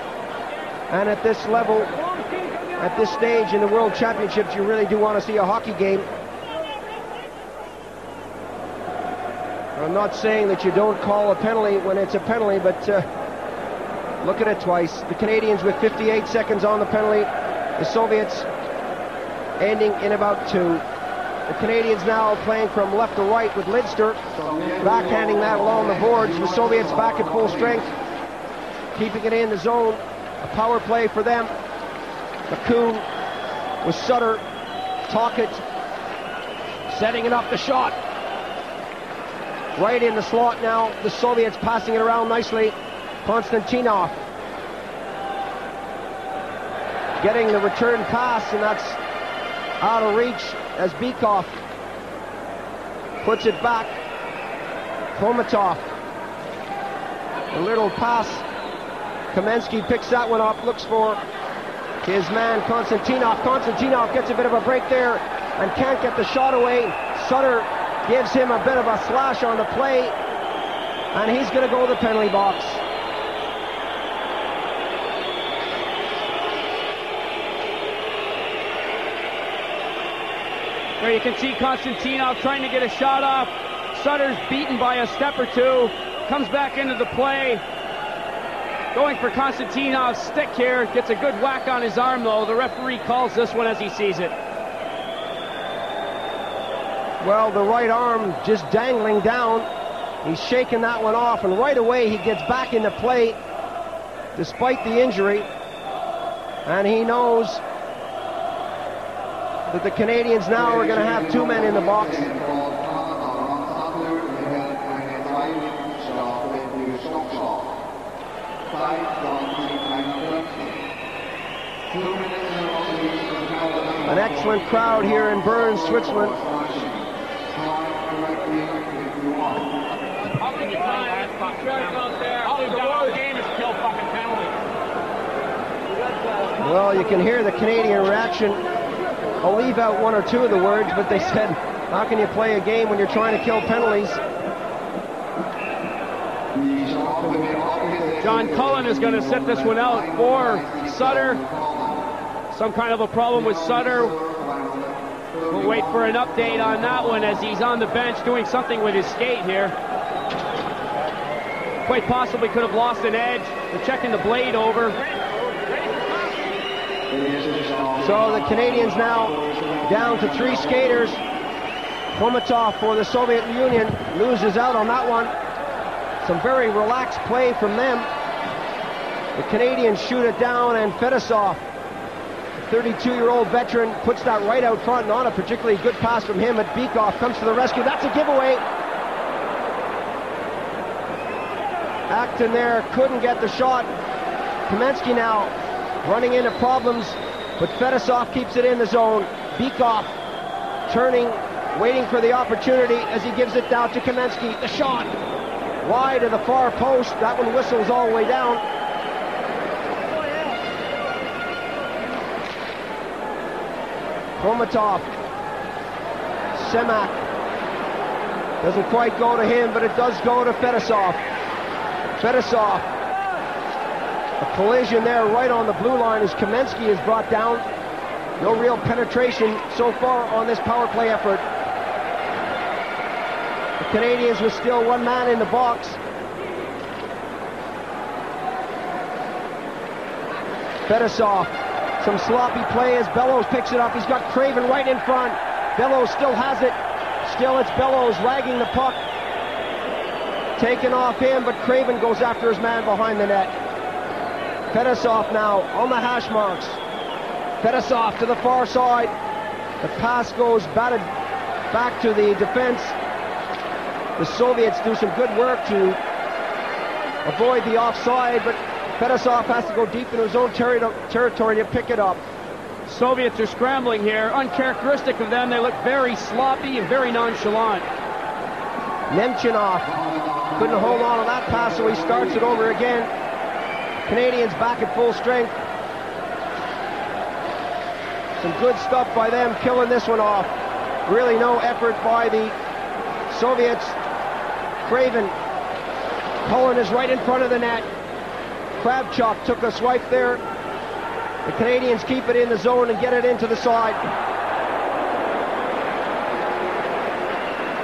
And at this level, at this stage in the World Championships, you really do want to see a hockey game. I'm not saying that you don't call a penalty when it's a penalty, but look at it twice. The Canadians with 58 seconds on the penalty. The Soviets ending in about 2. The Canadians now playing from left to right with Lidster, backhanding that along the boards. The Soviets back at full strength, keeping it in the zone. A power play for them. McCoon with Sutter. Tocchet setting it up the shot. Right in the slot now. The Soviets passing it around nicely. Konstantinov getting the return pass, and that's out of reach as Bykov puts it back. Komatov, a little pass. Kamensky picks that one up, looks for his man Konstantinov. Konstantinov gets a bit of a break there and can't get the shot away. Sutter gives him a bit of a slash on the play, and he's going to go to the penalty box. There you can see Konstantinov trying to get a shot off. Sutter's beaten by a step or two. Comes back into the play. Going for Konstantinov's stick here. Gets a good whack on his arm, though. The referee calls this one as he sees it. Well, the right arm just dangling down. He's shaking that one off, and right away he gets back into play despite the injury. And he knows that the Canadians now are going to have two men in the box. An excellent crowd here in Bern, Switzerland. Well, you can hear the Canadian reaction. I'll leave out one or two of the words, but they said, how can you play a game when you're trying to kill penalties? John Cullen is going to set this one out for Sutter. Some kind of a problem with Sutter. We'll wait for an update on that one as he's on the bench doing something with his skate here. Quite possibly could have lost an edge. They're checking the blade over. So the Canadians now down to three skaters. Komatov for the Soviet Union loses out on that one. Some very relaxed play from them. The Canadians shoot it down, and Fedosov, the 32-year-old veteran, puts that right out front. Not a particularly good pass from him, but Bykov comes to the rescue. That's a giveaway. Acton there couldn't get the shot. Kamensky now running into problems, but Fedosov keeps it in the zone. Bykov turning, waiting for the opportunity as he gives it down to Kamensky. The shot wide of the far post. That one whistles all the way down. Komatov. Semak. Doesn't quite go to him, but it does go to Fedosov. Fedosov. A collision there right on the blue line as Kamensky is brought down. No real penetration so far on this power play effort. The Canadians with still one man in the box. Fedosov. Some sloppy play as Bellows picks it up. He's got Craven right in front. Bellows still has it. Still it's Bellows wagging the puck. Taken off him, but Craven goes after his man behind the net. Fedosov now on the hash marks. Fedosov to the far side. The pass goes batted back to the defense. The Soviets do some good work to avoid the offside, but Fedosov has to go deep into his own territory to pick it up. Soviets are scrambling here. Uncharacteristic of them. They look very sloppy and very nonchalant. Nemchinov couldn't hold on to that pass, so he starts it over again. Canadians back at full strength. Some good stuff by them, killing this one off. Really no effort by the Soviets. Craven. Cullen is right in front of the net. Kravchuk took a swipe there. The Canadians keep it in the zone and get it into the side.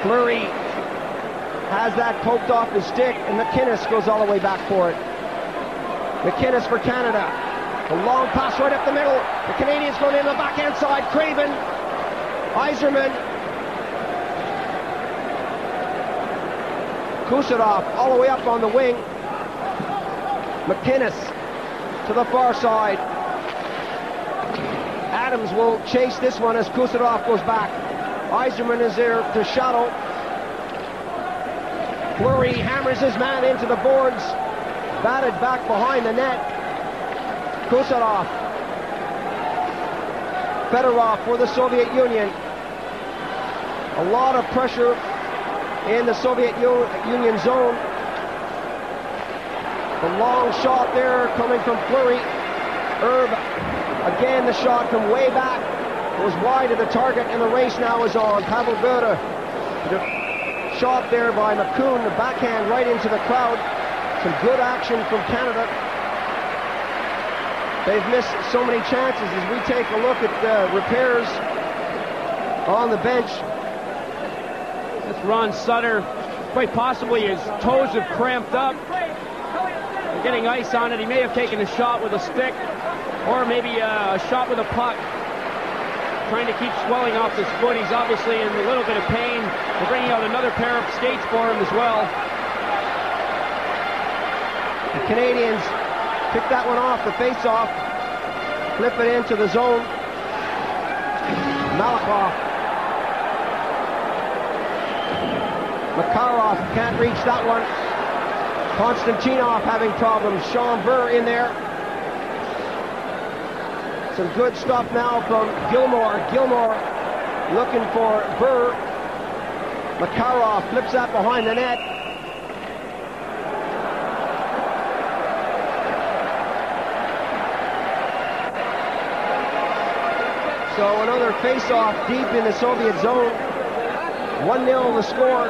Fleury has that poked off his stick, and McInnes goes all the way back for it. McInnes for Canada. A long pass right up the middle. The Canadians going in the backhand side. Craven. Yzerman Kusadov all the way up on the wing. McInnes to the far side. Adams will chase this one as Kusadov goes back. Yzerman is there to shadow. Fleury hammers his man into the boards. Batted back behind the net. Kusadov. Fedorov for the Soviet Union. A lot of pressure in the Soviet Union zone. The long shot there coming from Fleury. Herb, again the shot from way back. Goes wide of the target and the race now is on. Pavel Bure. The shot there by McCoon, the backhand right into the crowd. Some good action from Canada. They've missed so many chances as we take a look at repairs on the bench. That's Ron Sutter. Quite possibly his toes have cramped up. They're getting ice on it. He may have taken a shot with a stick or maybe a shot with a puck. Trying to keep swelling off his foot. He's obviously in a little bit of pain. They're bringing out another pair of skates for him as well. The Canadians pick that one off the face-off. Flip it into the zone. Malakoff. Makarov can't reach that one. Konstantinov having problems. Sean Burr in there. Some good stuff now from Gilmore. Gilmore looking for Burr. Makarov flips that behind the net. So another face-off deep in the Soviet zone. 1-0 the score.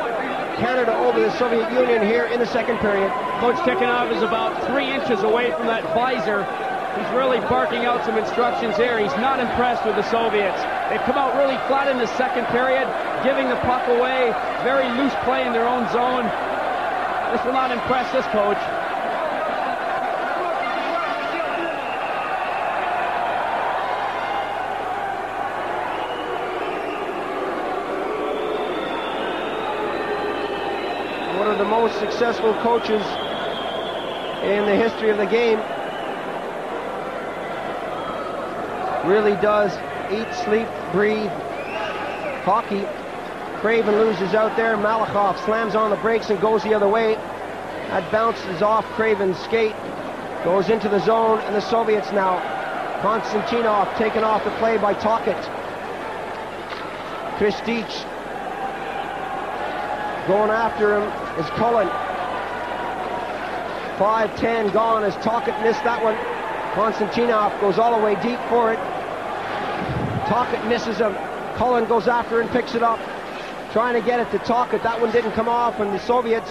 Canada over the Soviet Union here in the second period. Coach Tikhonov is about 3 inches away from that visor. He's really barking out some instructions here. He's not impressed with the Soviets. They've come out really flat in the second period, giving the puck away, very loose play in their own zone. This will not impress this coach. One of the most successful coaches in the history of the game. Really does eat, sleep, breathe hockey. Craven loses out there. Malakoff slams on the brakes and goes the other way. That bounces off Craven's skate. Goes into the zone, and the Soviets now. Konstantinov taken off the play by Tocchet. Kristich. Going after him is Cullen. 5-10 gone as Tocchet missed that one. Konstantinov goes all the way deep for it. Tocchet misses him. Cullen goes after and picks it up. Trying to get it to Tocchet. That one didn't come off, and the Soviets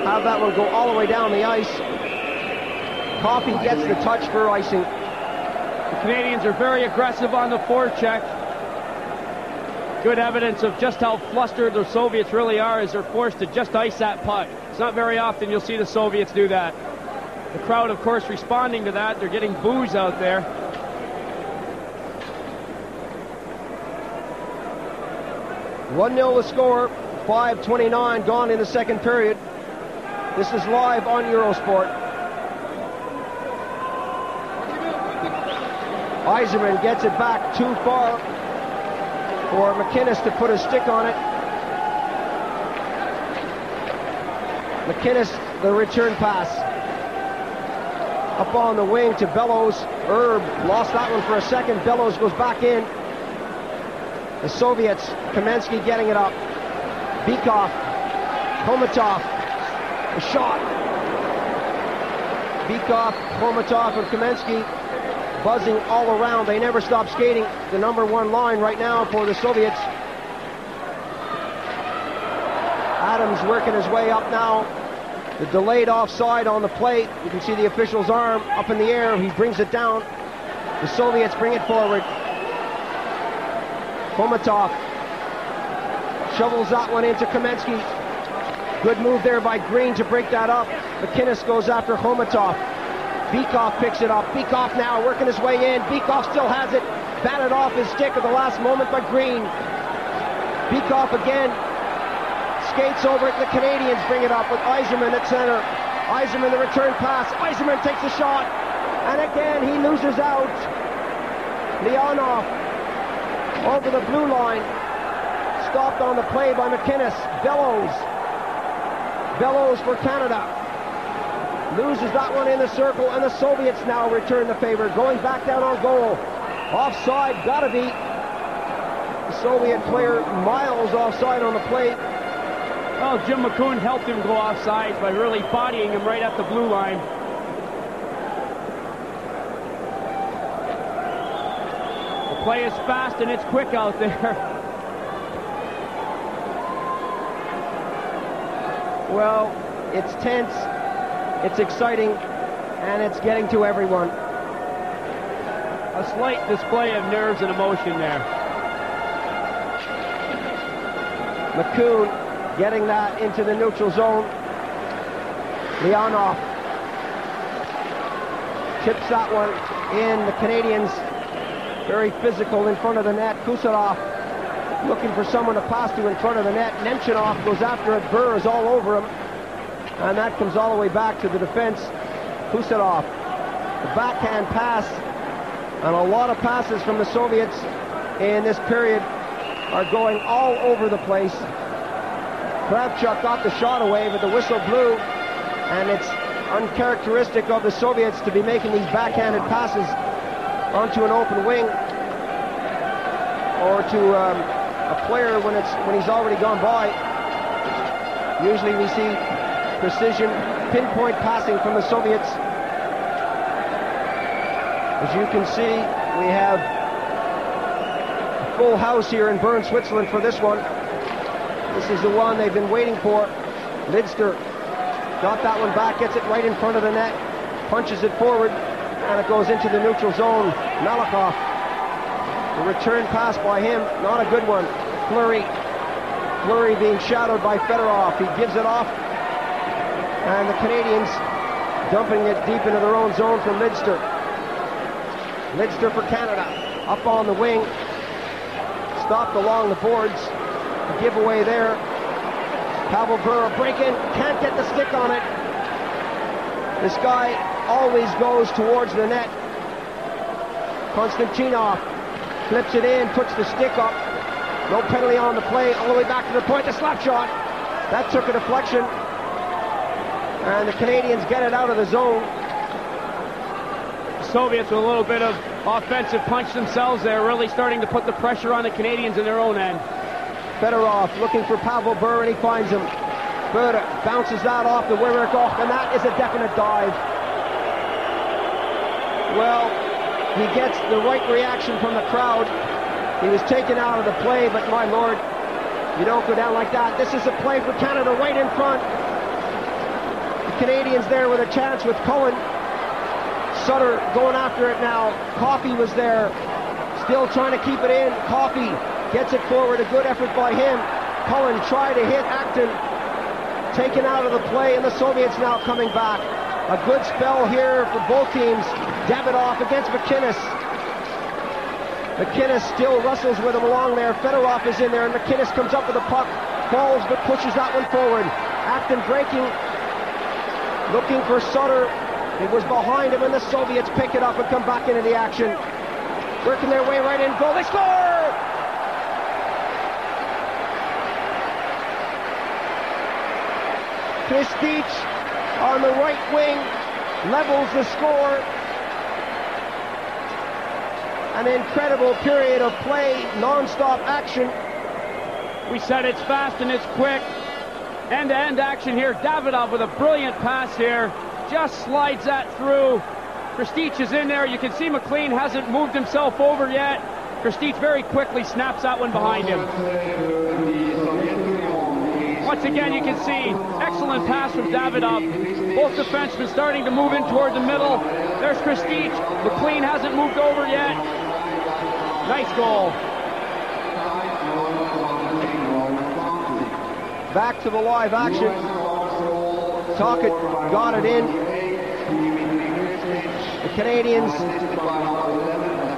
have that one go all the way down the ice. Coffey gets the touch for icing. The Canadians are very aggressive on the forecheck. Good evidence of just how flustered the Soviets really are as they're forced to just ice that puck. It's not very often you'll see the Soviets do that. The crowd, of course, responding to that. They're getting boos out there. "1-0 the score, 5:29 gone in the second period. This is live on Eurosport. Yzerman gets it back too far for McInnes to put a stick on it. McInnes, the return pass. Up on the wing to Bellows. Herb lost that one for a second. Bellows goes back in. The Soviets, Kamensky getting it up. Bykov, Khomatov, a shot. Bykov, Khomatov, and Kamensky buzzing all around. They never stop skating. The number one line right now for the Soviets. Adams working his way up now. The delayed offside on the plate. You can see the official's arm up in the air. He brings it down. The Soviets bring it forward. Khomatov shovels that one into Kamensky. Good move there by Green to break that up. McInnes goes after Khomatov. Bykov picks it up. Bykov now working his way in. Bykov still has it. Batted off his stick at the last moment by Green. Bykov again. skates over it. The Canadians bring it up with Yzerman at center. Yzerman, the return pass. Yzerman takes a shot. And again, he loses out. Leonov over the blue line. Stopped on the play by McInnes. Bellows for Canada. Loses that one in the circle, and the Soviets now return the favor. Going back down on goal. Offside, gotta be. The Soviet player miles offside on the plate. Well, Jim McCoon helped him go offside by really bodying him right at the blue line. The play is fast and it's quick out there. Well, it's tense, it's exciting, and it's getting to everyone. A slight display of nerves and emotion there. McCoon getting that into the neutral zone. Leonov tips that one in. The Canadians very physical in front of the net. Kucherov looking for someone to pass to in front of the net. Nemchinov goes after it. Burr is all over him. And that comes all the way back to the defense. Kucherov. The backhand pass. And a lot of passes from the Soviets in this period are going all over the place. Kravchuk got the shot away, but the whistle blew. And it's uncharacteristic of the Soviets to be making these backhanded passes onto an open wing or to a player when he's already gone by. Usually we see precision, pinpoint passing from the Soviets. As you can see, we have a full house here in Bern, Switzerland for this one. This is the one they've been waiting for. Lidster got that one back, gets it right in front of the net, punches it forward, and it goes into the neutral zone. Malakoff. The return pass by him, not a good one. Fleury being shadowed by Fedorov. He gives it off, and the Canadians dumping it deep into their own zone for Lidster. Lidster for Canada, up on the wing, stopped along the boards. A giveaway there. Pavel Burr break-in, can't get the stick on it. This guy always goes towards the net. Konstantinov flips it in, puts the stick up. No penalty on the play, all the way back to the point, the slap shot. That took a deflection. And the Canadians get it out of the zone. The Soviets with a little bit of offensive punch themselves there, really starting to put the pressure on the Canadians in their own end. Fedorov looking for Pavel Burr, and he finds him. Burr bounces that off the Wierikoch, and that is a definite dive. Well, he gets the right reaction from the crowd. He was taken out of the play, but my lord, you don't go down like that. This is a play for Canada right in front. The Canadians there with a chance with Cullen. Sutter going after it now. Coffey was there, still trying to keep it in. Coffey gets it forward, a good effort by him. Cullen tried to hit Acton, taken out of the play, and the Soviets now coming back. A good spell here for both teams. Davidoff against McInnes. McInnes still wrestles with him along there. Fedorov is in there, and McInnes comes up with the puck, falls but pushes that one forward. Acton breaking, looking for Sutter. It was behind him, and the Soviets pick it up and come back into the action. Working their way right in, goal, they score! Kristich on the right wing levels the score. An incredible period of play, non-stop action. We said it's fast and it's quick. End-to-end action here. Davidov with a brilliant pass here. Just slides that through. Kristich is in there. You can see McLean hasn't moved himself over yet. Kristich very quickly snaps that one behind him. Once again, you can see excellent pass from Davidov. Both defensemen starting to move in toward the middle. There's Kristich. McLean hasn't moved over yet. Nice goal. Back to the live action. Tocchet got it in. The Canadians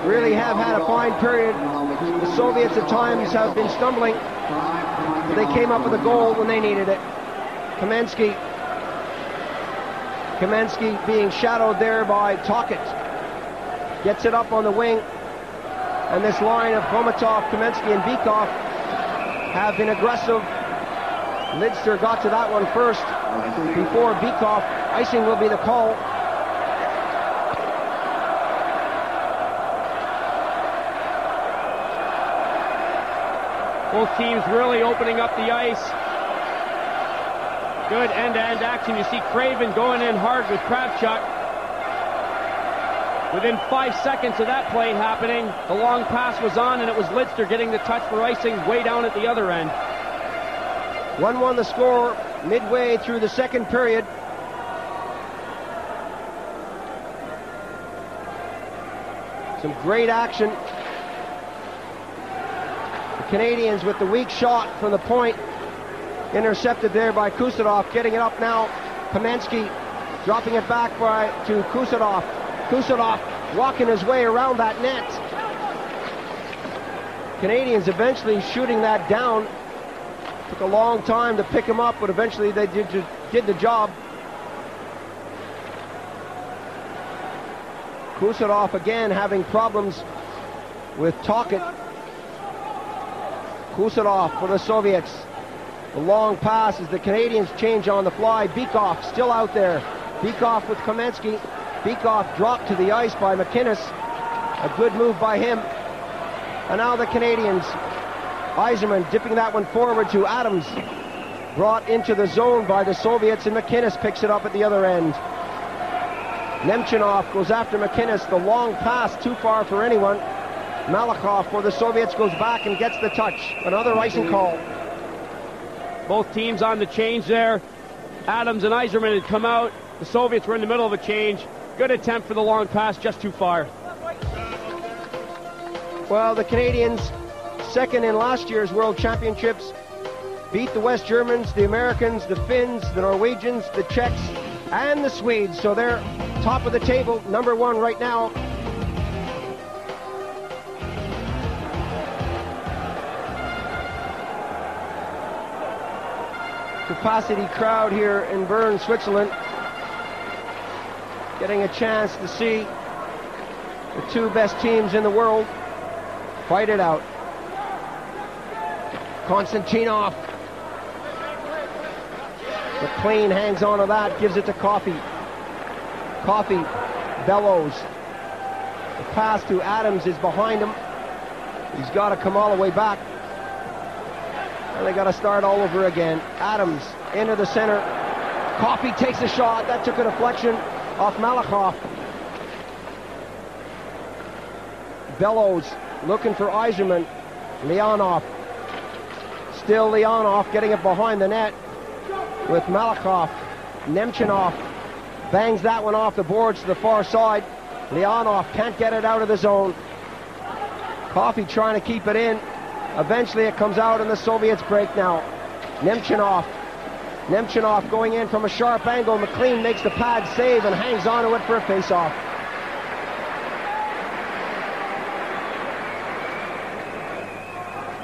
really have had a fine period. The Soviets at times have been stumbling. They came up with a goal when they needed it. Kamensky being shadowed there by Tocchet. Gets it up on the wing. And this line of Komatov, Kamensky, and Bykov have been aggressive. Lidster got to that one first before Bykov. Icing will be the call. Both teams really opening up the ice. Good end-to-end action. You see Craven going in hard with Kravchuk. Within 5 seconds of that play happening, the long pass was on, and it was Lidster getting the touch for icing way down at the other end. 1-1 the score midway through the second period. Some great action. The Canadians with the weak shot from the point. Intercepted there by Kusadov. Getting it up now. Kamensky dropping it back to Kusadov. Kusadov walking his way around that net. Canadians eventually shooting that down. Took a long time to pick him up, but eventually they did the job. Kusadov again having problems with Tocchet. Kusadov for the Soviets. The long pass as the Canadians change on the fly. Bykov still out there. Bykov with Kamensky. Bykov dropped to the ice by McInnes. A good move by him. And now the Canadians. Yzerman dipping that one forward to Adams. Brought into the zone by the Soviets, and McInnes picks it up at the other end. Nemchinov goes after McInnes. The long pass too far for anyone. Malakhov for the Soviets goes back and gets the touch. Another icing call. Both teams on the change there. Adams and Yzerman had come out. The Soviets were in the middle of a change. Good attempt for the long pass, just too far. Well, the Canadians, second in last year's World Championships, beat the West Germans, the Americans, the Finns, the Norwegians, the Czechs, and the Swedes. So they're top of the table, number one right now. Capacity crowd here in Bern, Switzerland. Getting a chance to see the two best teams in the world fight it out. Konstantinov. McLean hangs on to that, gives it to Coffey. Coffey bellows. The pass to Adams is behind him. He's got to come all the way back. And they got to start all over again. Adams into the center. Coffey takes a shot. That took a deflection off Malakhov. Bellows looking for Yzerman. Leonov. Still Leonov getting it behind the net with Malakhov. Nemchinov bangs that one off the boards to the far side. Leonov can't get it out of the zone. Coffey trying to keep it in. Eventually it comes out and the Soviets break now. Nemchinov going in from a sharp angle. McLean makes the pad save and hangs on to it for a face-off.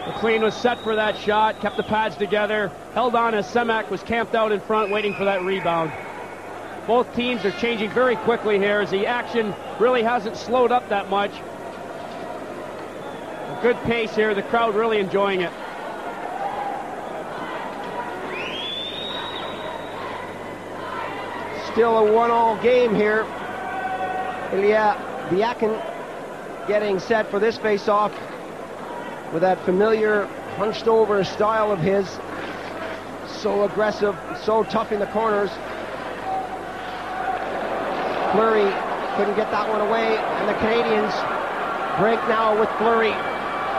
McLean was set for that shot, kept the pads together, held on as Semak was camped out in front waiting for that rebound. Both teams are changing very quickly here as the action really hasn't slowed up that much. A good pace here, the crowd really enjoying it. Still a 1-all game here. Ilya Byakin getting set for this face-off with that familiar hunched over style of his. So aggressive, so tough in the corners. Fleury couldn't get that one away, and the Canadians break now with Fleury.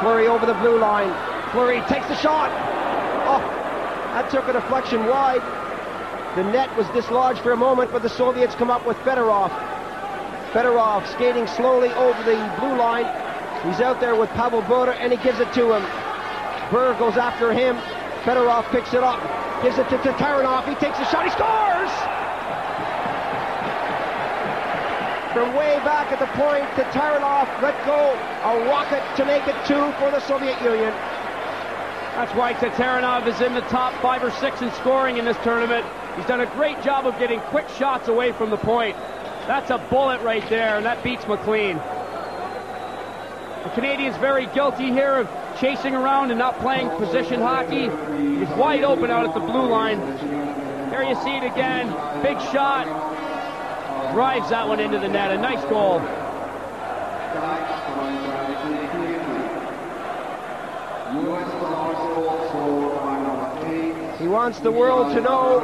Fleury over the blue line. Fleury takes the shot. Oh, that took a deflection wide. The net was dislodged for a moment, but the Soviets come up with Fedorov. Fedorov skating slowly over the blue line. He's out there with Pavel Bure, and he gives it to him. Bure goes after him. Fedorov picks it up, gives it to Tatarynov. He takes a shot, he scores! From way back at the point, Tatarynov let go a rocket to make it 2 for the Soviet Union. That's why Tatarinov is in the top 5 or 6 in scoring in this tournament. He's done a great job of getting quick shots away from the point. That's a bullet right there, and that beats McLean. The Canadians very guilty here of chasing around and not playing position hockey. He's wide open out at the blue line. Here you see it again. Big shot. Drives that one into the net. A nice goal. He wants the world to know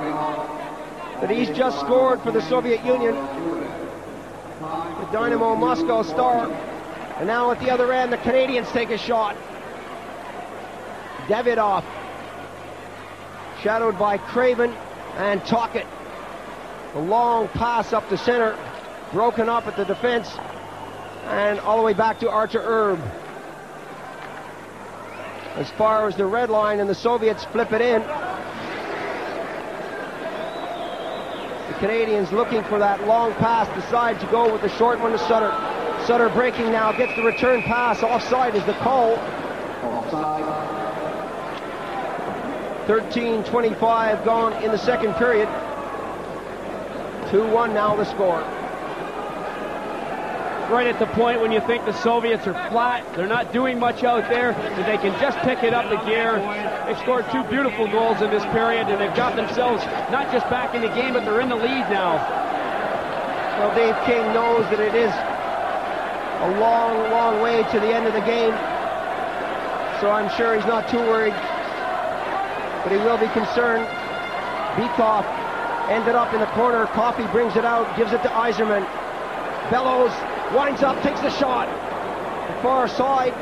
that he's just scored for the Soviet Union, the Dynamo Moscow star. And now at the other end, the Canadians take a shot. Davidov, shadowed by Craven and Tockett. A long pass up the center, broken up at the defense, and all the way back to Artur Erb. As far as the red line, and the Soviets flip it in. The Canadians looking for that long pass, decide to go with the short one to Sutter. Sutter breaking now, gets the return pass. Offside is the call. 13:25 gone in the second period. 2-1 now the score. Right at the point when you think the Soviets are flat, they're not doing much out there, that they can just pick it up a gear. They've scored 2 beautiful goals in this period, and they've got themselves not just back in the game, but they're in the lead now. Well, Dave King knows that it is a long, long way to the end of the game, so I'm sure he's not too worried, but he will be concerned. Bekoff ended up in the corner. Coffey brings it out, gives it to Yzerman. Bellows winds up, takes the shot. The far side.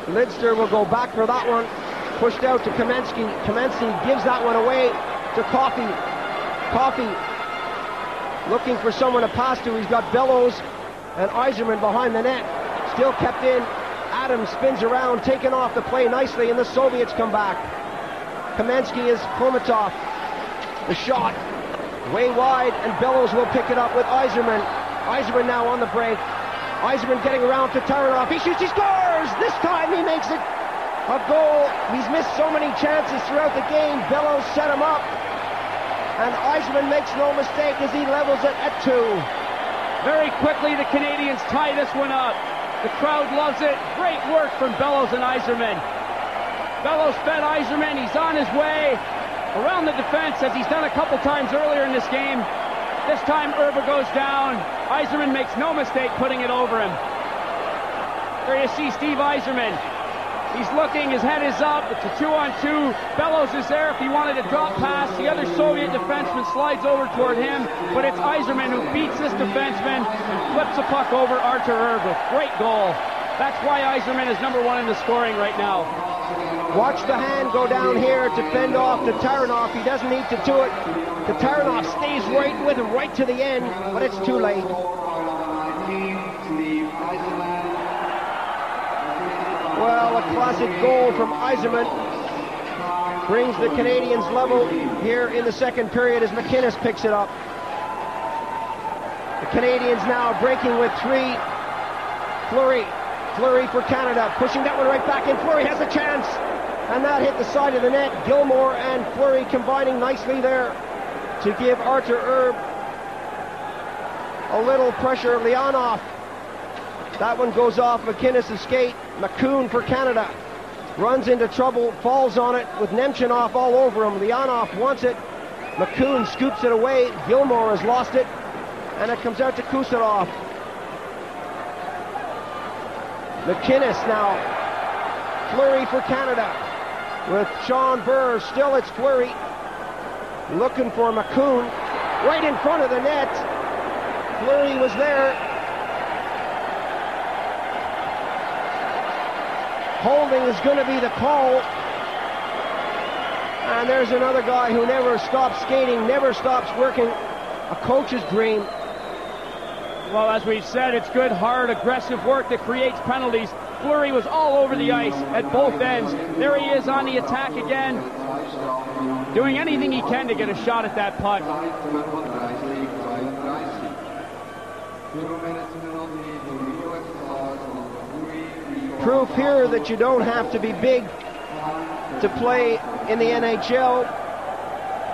Lidster will go back for that one. Pushed out to Kamensky. Kamensky gives that one away to Coffey. Coffey looking for someone to pass to. He's got Bellows and Yzerman behind the net. Still kept in. Adams spins around, taken off the play nicely, and the Soviets come back. Kamensky is Khomatov. The shot way wide, and Bellows will pick it up with Yzerman. Yzerman now on the break. Yzerman getting around to Tatarinov. He shoots, he scores! This time he makes it a goal. He's missed so many chances throughout the game. Bellows set him up, and Yzerman makes no mistake as he levels it at 2. Very quickly the Canadians tie this one up. The crowd loves it. Great work from Bellows and Yzerman. Bellows fed Yzerman. He's on his way around the defense, as he's done a couple times earlier in this game. This time Erba goes down. Yzerman makes no mistake putting it over him. There you see Steve Yzerman. He's looking, his head is up. It's a 2-on-2. Bellows is there if he wanted a drop pass. The other Soviet defenseman slides over toward him, but it's Yzerman who beats this defenseman and flips the puck over Artur Erba. Great goal. That's why Yzerman is number 1 in the scoring right now. Watch the hand go down here to fend off Tatarinov. He doesn't need to do it. Tatarinov stays right with him right to the end, but it's too late. Well, a classic goal from Yzerman brings the Canadians level here in the second period as McInnes picks it up. The Canadians now breaking with 3. Fleury for Canada, pushing that one right back in. Fleury has a chance, and that hit the side of the net. Gilmore and Fleury combining nicely there to give Artur Erb a little pressure. Leonov, that one goes off McInnes' skate. McCoon for Canada runs into trouble, falls on it with Nemchinov all over him. Leonov wants it. McCoon scoops it away. Gilmore has lost it, and it comes out to Kuserov. McInnes now. Fleury for Canada with Sean Burr. Still it's Fleury looking for McCoon right in front of the net. Fleury was there. Holding is going to be the call. And there's another guy who never stops skating, never stops working. A coach's dream. Well, as we've said, it's good, hard, aggressive work that creates penalties. Fleury was all over the ice at both ends. There he is on the attack again, doing anything he can to get a shot at that puck. Proof here that you don't have to be big to play in the NHL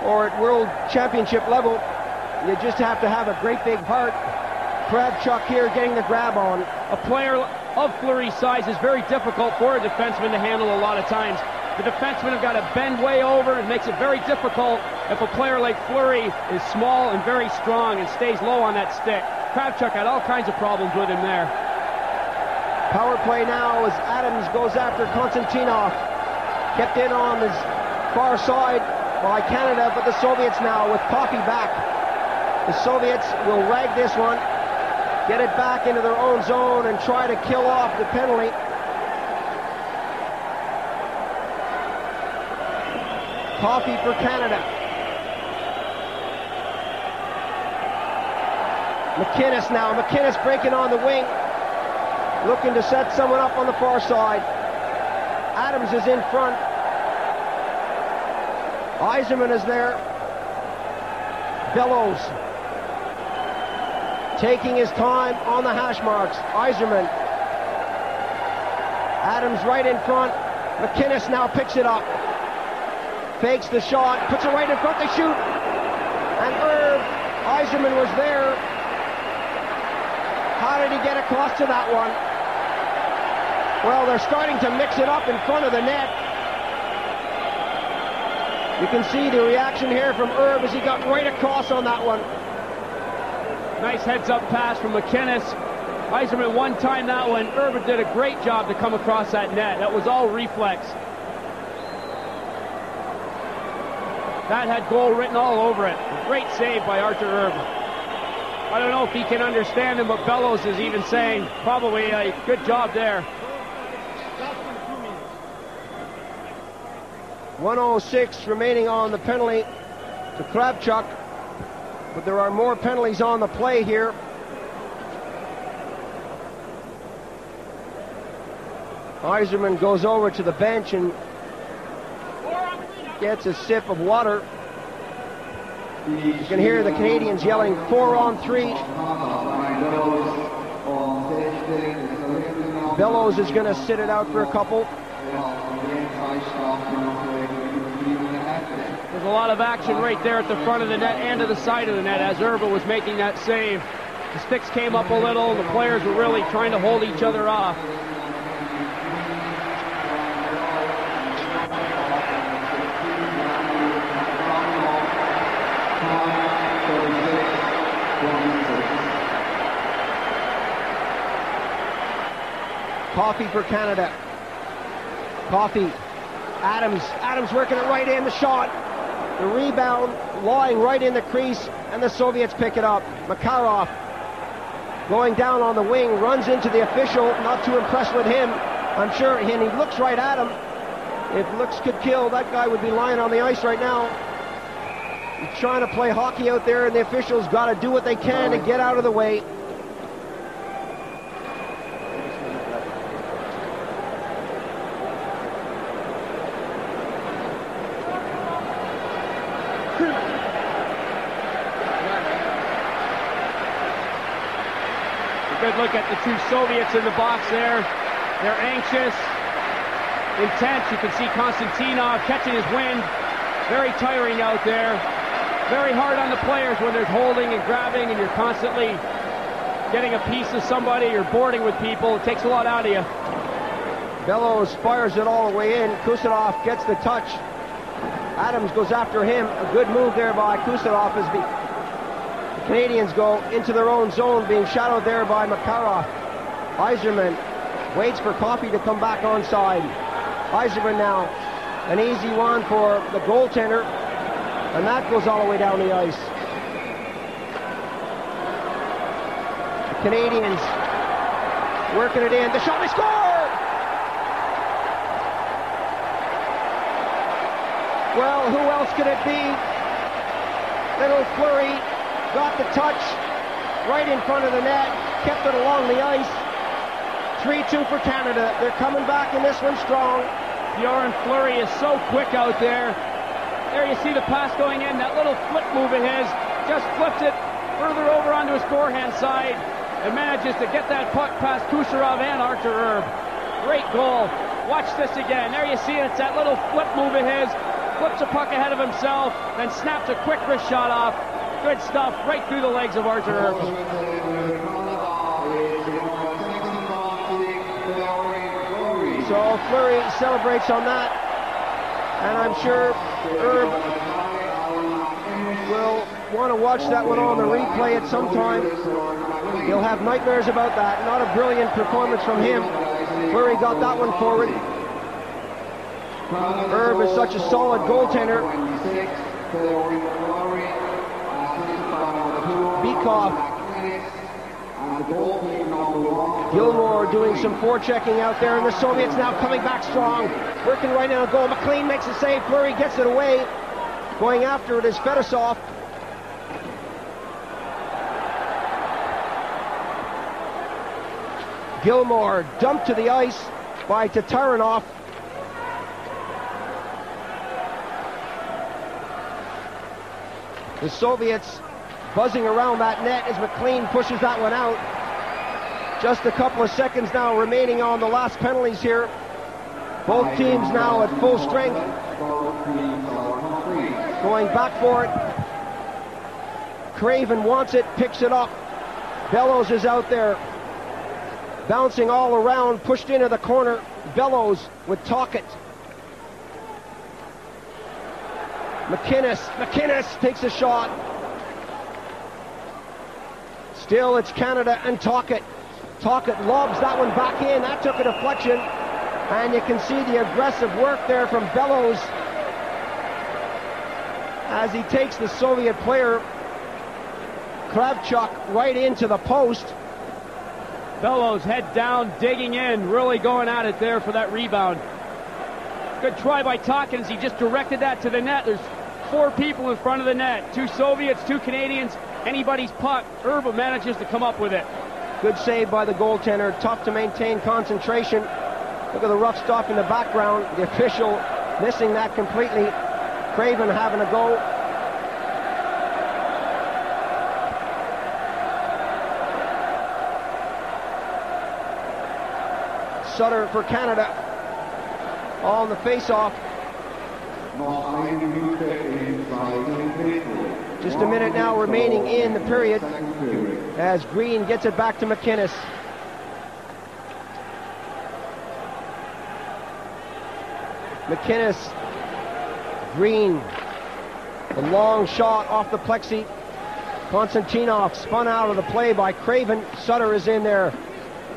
or at World Championship level. You just have to have a great big heart. Kravchuk here getting the grab on. A player of Fleury's size is very difficult for a defenseman to handle a lot of times. The defensemen have got to bend way over. It makes it very difficult if a player like Fleury is small and very strong and stays low on that stick. Kravchuk had all kinds of problems with him there. Power play now as Adams goes after Konstantinov. Kept in on his far side by Canada, but the Soviets now with Coffey back. The Soviets will rag this one, get it back into their own zone and try to kill off the penalty. Coffey for Canada. McInnes now. McInnes breaking on the wing, looking to set someone up on the far side. Adams is in front. Yzerman is there. Bellows taking his time on the hash marks. Yzerman. Adams right in front. McInnes now picks it up. Fakes the shot, puts it right in front, they shoot. And Yzerman was there. How did he get across to that one? Well, they're starting to mix it up in front of the net. You can see the reaction here from as he got right across on that one. Nice heads-up pass from McInnes. Yzerman one-time that one. Urban did a great job to come across that net. That was all reflex. That had goal written all over it. Great save by Arthur Urban. I don't know if he can understand him, but Bellows is even saying probably a good job there. 1:06 remaining on the penalty to Kravchuk, but there are more penalties on the play here. Yzerman goes over to the bench and gets a sip of water. You can hear the Canadians yelling 4-on-3. Bellows is going to sit it out for a couple. There's a lot of action right there at the front of the net and to the side of the net as Urban was making that save. The sticks came up a little and the players were really trying to hold each other off. Coffey for Canada. Coffey. Adams working it right in, the shot. The rebound lying right in the crease, and the Soviets pick it up. Makarov going down on the wing, runs into the official, not too impressed with him, I'm sure, and he looks right at him. If looks could kill, that guy would be lying on the ice right now. He's trying to play hockey out there, and the officials got to do what they can to get out of the way. Good look at the two Soviets in the box there. They're anxious, intense. You can see Konstantinov catching his wind. Very tiring out there. Very hard on the players when there's holding and grabbing and you're constantly getting a piece of somebody, you're boarding with people. It takes a lot out of you. Bellows fires it all the way in. Kusanov gets the touch. Adams goes after him. A good move there by Kusanov as the Canadians go into their own zone, being shadowed there by Makarov. Yzerman waits for Coffey to come back onside. Yzerman now, an easy one for the goaltender, and that goes all the way down the ice. The Canadians working it in. The shot, they score! Well, who else could it be? Little Fleury got the touch right in front of the net, kept it along the ice. 3-2 for Canada. They're coming back in this one strong. Bjorn Fleury is so quick out there. There you see the pass going in. That little flip move of his just flips it further over onto his forehand side and manages to get that puck past Kucherov and Arthur Erb. Great goal. Watch this again. There you see it. It's that little flip move of his. Flips a puck ahead of himself, then snaps a quick wrist shot off. Good stuff, right through the legs of Arthur Herb. So Fleury celebrates on that, and I'm sure Herb will want to watch that one on the replay at some time. He'll have nightmares about that. Not a brilliant performance from him. Fleury got that one forward. Herb is such a solid goaltender. Bekoff. Gilmore doing some forechecking out there, and the Soviets now coming back strong. Working right in a goal. McLean makes a save. Fleury gets it away. Going after it is Fedosov. Gilmore dumped to the ice by Tatarinov. The Soviets buzzing around that net as McLean pushes that one out. Just a couple of seconds now remaining on the last penalties here. Both teams now at full strength. Going back for it. Craven wants it, picks it up. Bellows is out there. Bouncing all around, pushed into the corner. Bellows with Tockett. McInnes takes a shot. Still it's Canada and Tockett. Tockett lobs that one back in. That took a deflection. And you can see the aggressive work there from Bellows as he takes the Soviet player Kravchuk right into the post. Bellows head down, digging in, really going at it there for that rebound. Good try by Tockett as he just directed that to the net. There's 4 people in front of the net. 2 Soviets, 2 Canadians. Anybody's puck. Herb manages to come up with it. Good save by the goaltender. Tough to maintain concentration. Look at the rough stuff in the background. The official missing that completely. Craven having a go. Sutter for Canada on the face-off. Just a minute now remaining in the period as Green gets it back to McInnes. McInnes, Green, the long shot off the plexi. Konstantinov spun out of the play by Craven. Sutter is in there,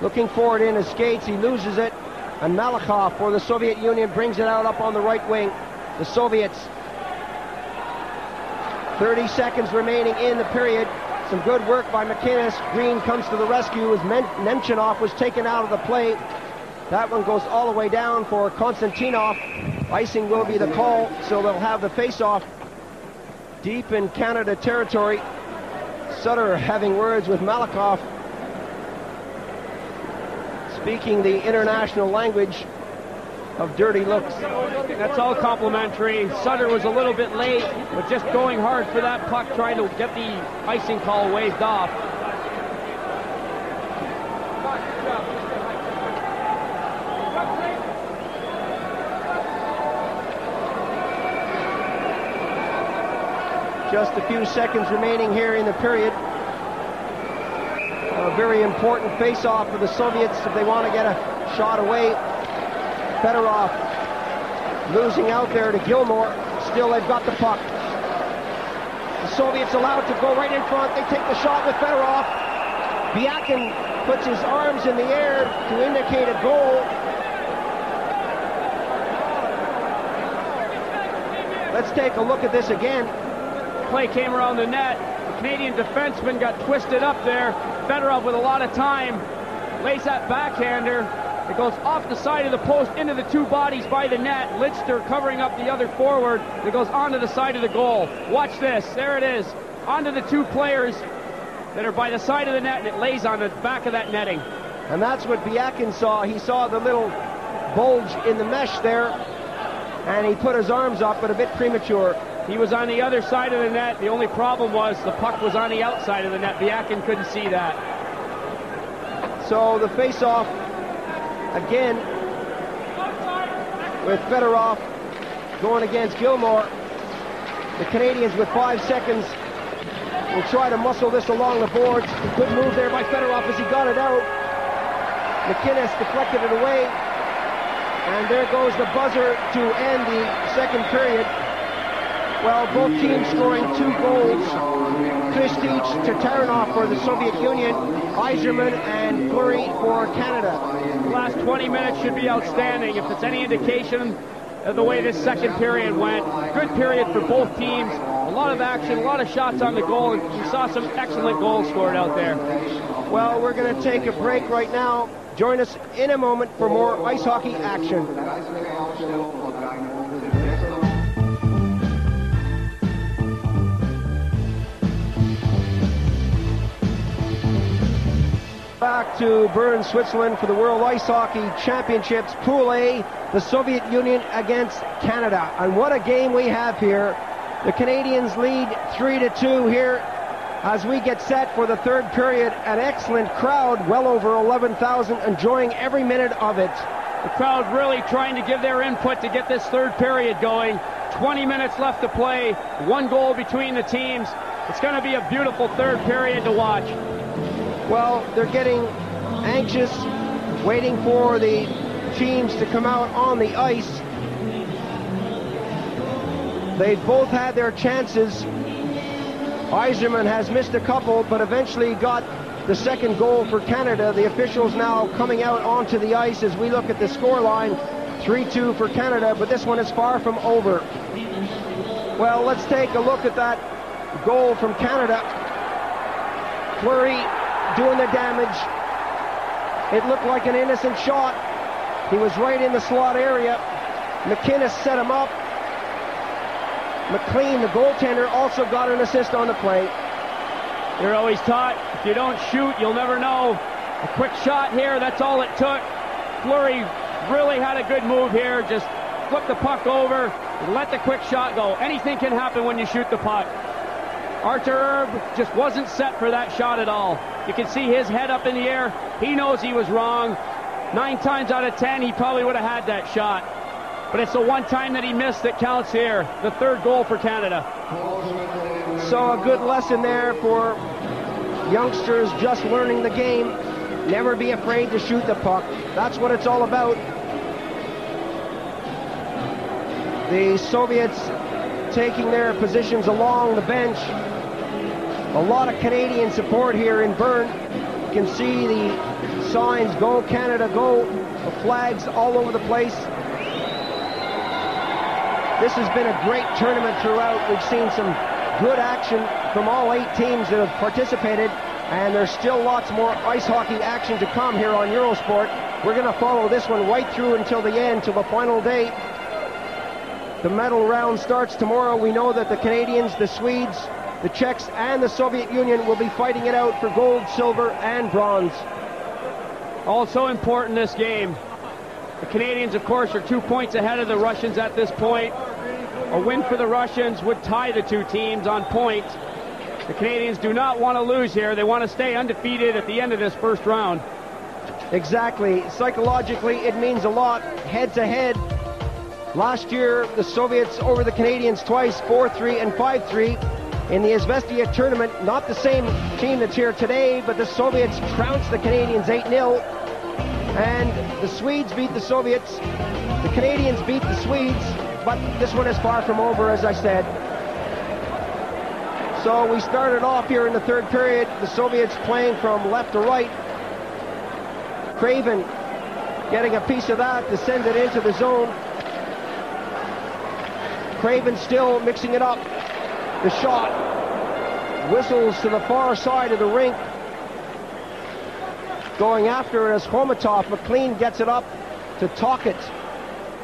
looking for it in his skates. He loses it, and Malakhov for the Soviet Union brings it out up on the right wing. The Soviets. 30 seconds remaining in the period. Some good work by McInnes. Green comes to the rescue as Nemchinov was taken out of the play. That one goes all the way down for Konstantinov. Icing will be the call, so they'll have the face-off deep in Canada territory. Sutter having words with Malakhov, speaking the international language of dirty looks. That's all complimentary. Sutter was a little bit late, but just going hard for that puck, trying to get the icing call waved off. Just a few seconds remaining here in the period. A very important face-off for the Soviets if they want to get a shot away. Fedorov losing out there to Gilmore. Still, they've got the puck. The Soviets allowed to go right in front. They take the shot with Fedorov. Biakin puts his arms in the air to indicate a goal. Let's take a look at this again. Play came around the net. The Canadian defenseman got twisted up there. Fedorov with a lot of time lays that backhander. It goes off the side of the post into the 2 bodies by the net. Lidster covering up the other forward. It goes onto the side of the goal. Watch this. There it is. Onto the 2 players that are by the side of the net, and it lays on the back of that netting. And that's what Biakin saw. He saw the little bulge in the mesh there, and he put his arms up, but a bit premature. He was on the other side of the net. The only problem was the puck was on the outside of the net. Biakin couldn't see that. So the face-off, again, with Fedorov going against Gilmore. The Canadians with 5 seconds will try to muscle this along the boards. Good move there by Fedorov as he got it out. McInnes deflected it away. And there goes the buzzer to end the second period. Well, both teams scoring 2 goals. Kristich to Taranov for the Soviet Union, Yzerman and Fleury for Canada. The last 20 minutes should be outstanding. If it's any indication of the way this second period went, good period for both teams. A lot of action, a lot of shots on the goal, and we saw some excellent goals scored out there. Well, we're going to take a break right now. Join us in a moment for more ice hockey action. Back to Bern, Switzerland for the World Ice Hockey Championships, Pool A, the Soviet Union against Canada. And what a game we have here. The Canadians lead 3-2 here as we get set for the third period. An excellent crowd, well over 11,000, enjoying every minute of it. The crowd really trying to give their input to get this third period going. 20 minutes left to play, 1 goal between the teams. It's going to be a beautiful third period to watch. Well, they're getting anxious, waiting for the teams to come out on the ice. They've both had their chances. Yzerman has missed a couple, but eventually got the second goal for Canada. The officials now coming out onto the ice as we look at the scoreline. 3-2 for Canada, but this one is far from over. Well, let's take a look at that goal from Canada. Fleury doing the damage. It looked like an innocent shot. He was right in the slot area. McInnes set him up. McLean, the goaltender, also got an assist on the play. You're always taught, if you don't shoot, you'll never know. A quick shot here, that's all it took. Fleury really had a good move here. Just flip the puck over and let the quick shot go. Anything can happen when you shoot the puck. Artur Erb just wasn't set for that shot at all. You can see his head up in the air. He knows he was wrong. 9 times out of 10, he probably would have had that shot. But it's the one time that he missed that counts here. The third goal for Canada. So a good lesson there for youngsters just learning the game. Never be afraid to shoot the puck. That's what it's all about. The Soviets taking their positions along the bench. A lot of Canadian support here in Bern. You can see the signs, Go Canada, Go. The flags all over the place. This has been a great tournament throughout. We've seen some good action from all 8 teams that have participated, and there's still lots more ice hockey action to come here on Eurosport. We're going to follow this one right through until the end, till the final day. The medal round starts tomorrow. We know that the Canadians, the Swedes, the Czechs, and the Soviet Union will be fighting it out for gold, silver, and bronze. Also important this game. The Canadians, of course, are 2 points ahead of the Russians at this point. A win for the Russians would tie the 2 teams on points. The Canadians do not want to lose here. They want to stay undefeated at the end of this first round. Exactly. Psychologically, it means a lot. Head-to-head. Last year, the Soviets over the Canadians twice, 4-3 and 5-3. In the Izvestia tournament, not the same team that's here today, but the Soviets trounced the Canadians 8-0. And the Swedes beat the Soviets. The Canadians beat the Swedes. But this one is far from over, as I said. So we started off here in the third period. The Soviets playing from left to right. Craven getting a piece of that to send it into the zone. Craven still mixing it up. The shot whistles to the far side of the rink. Going after it is Khomatov. McLean gets it up to Tocchet.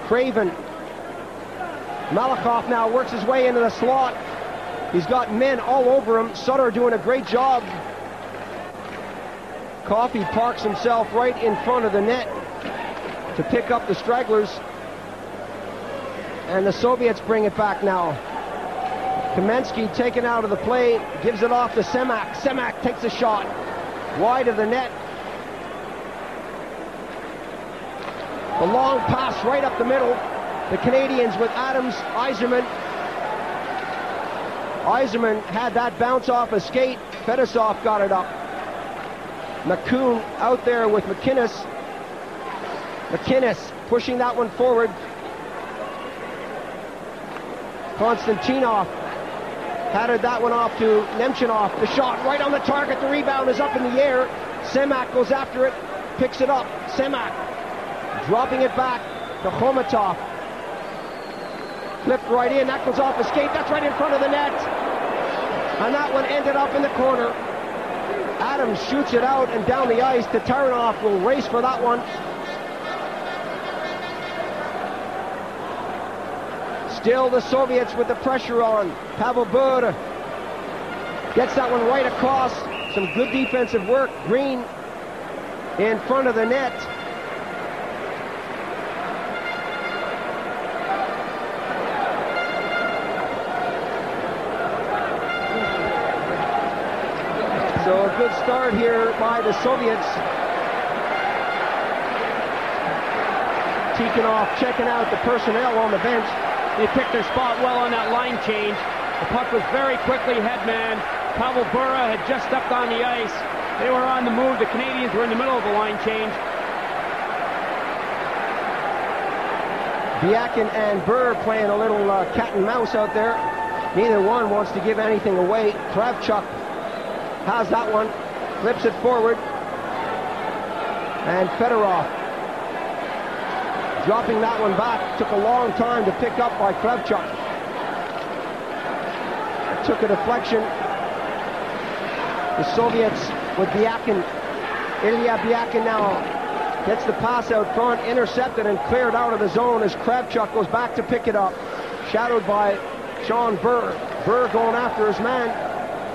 Craven. Malakhov now works his way into the slot. He's got men all over him. Sutter doing a great job. Coffey parks himself right in front of the net to pick up the stragglers. And the Soviets bring it back now. Kamensky taken out of the play, gives it off to Semak. Semak takes a shot wide of the net. The long pass right up the middle. The Canadians with Adams, Yzerman. Yzerman had that bounce off a skate. Fedosov got it up. McCoon out there with McInnes. McInnes pushing that one forward. Konstantinov headed that one off to Nemchinov. The shot right on the target. The rebound is up in the air. Semak goes after it, picks it up. Semak dropping it back to Khomatov. Flipped right in. That goes off a skate. That's right in front of the net. And that one ended up in the corner. Adams shoots it out and down the ice. Tatarinov will race for that one. Still the Soviets with the pressure on. Pavel Bure gets that one right across. Some good defensive work. Green in front of the net. So a good start here by the Soviets. Tikhonov checking out the personnel on the bench. They picked their spot well on that line change. The puck was very quickly headman. Pavel Bure had just stepped on the ice. They were on the move. The Canadians were in the middle of the line change. Biakin and Bure playing a little cat and mouse out there. Neither one wants to give anything away. Kravchuk has that one, flips it forward, and Fedorov dropping that one back. Took a long time to pick up by Kravchuk. It took a deflection. The Soviets with Biakin. Ilya Biakin now gets the pass out front, intercepted and cleared out of the zone as Kravchuk goes back to pick it up. Shadowed by Sean Bure. Bure going after his man.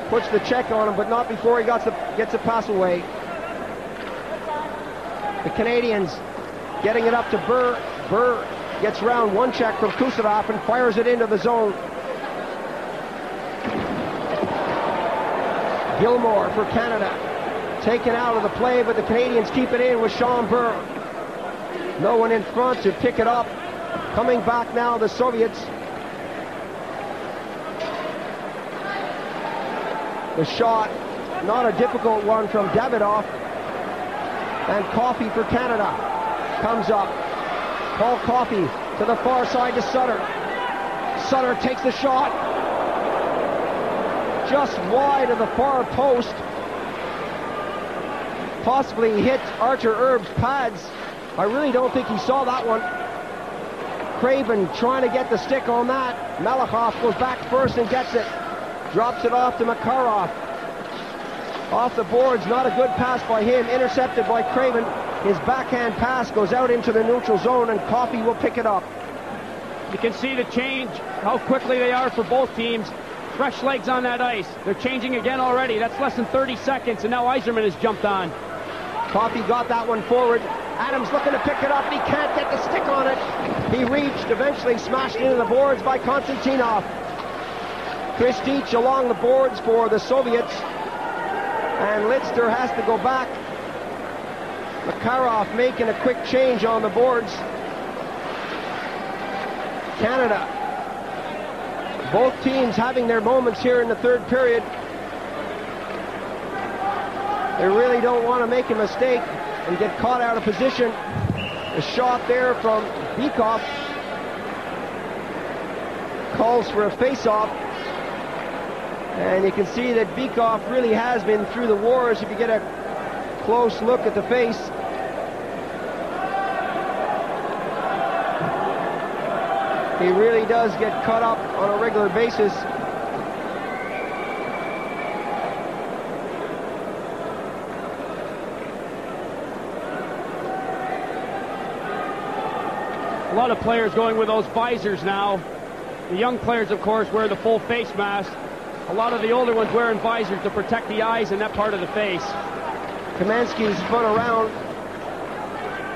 Puts the check on him, but not before he gets the pass away. The Canadians getting it up to Bure. Bure gets round one check from Kuserov and fires it into the zone. Gilmore for Canada. Taken out of the play, but the Canadians keep it in with Sean Bure. No one in front to pick it up. Coming back now, the Soviets. The shot, not a difficult one from Davidoff. And Coffey for Canada comes up. Paul Coffey to the far side to Sutter. Sutter takes the shot. Just wide of the far post. Possibly hit Archer Erb's pads. I really don't think he saw that one. Craven trying to get the stick on that. Malakhov goes back first and gets it. Drops it off to Makarov. Off the boards, not a good pass by him. Intercepted by Craven. His backhand pass goes out into the neutral zone and Coffey will pick it up. You can see the change, how quickly they are for both teams. Fresh legs on that ice. They're changing again already. That's less than 30 seconds, and now Yzerman has jumped on. Coffey got that one forward. Adams looking to pick it up, and he can't get the stick on it. He reached, eventually smashed into the boards by Konstantinov. Chris Deitch along the boards for the Soviets. And Lidster has to go back. Makarov making a quick change on the boards. Canada. Both teams having their moments here in the third period. They really don't want to make a mistake and get caught out of position. The shot there from Bykov calls for a face-off. And you can see that Bykov really has been through the wars if you get a close look at the face. He really does get cut up on a regular basis. A lot of players going with those visors now. The young players, of course, wear the full face mask. A lot of the older ones wearing visors to protect the eyes and that part of the face. Kamansky's spun around.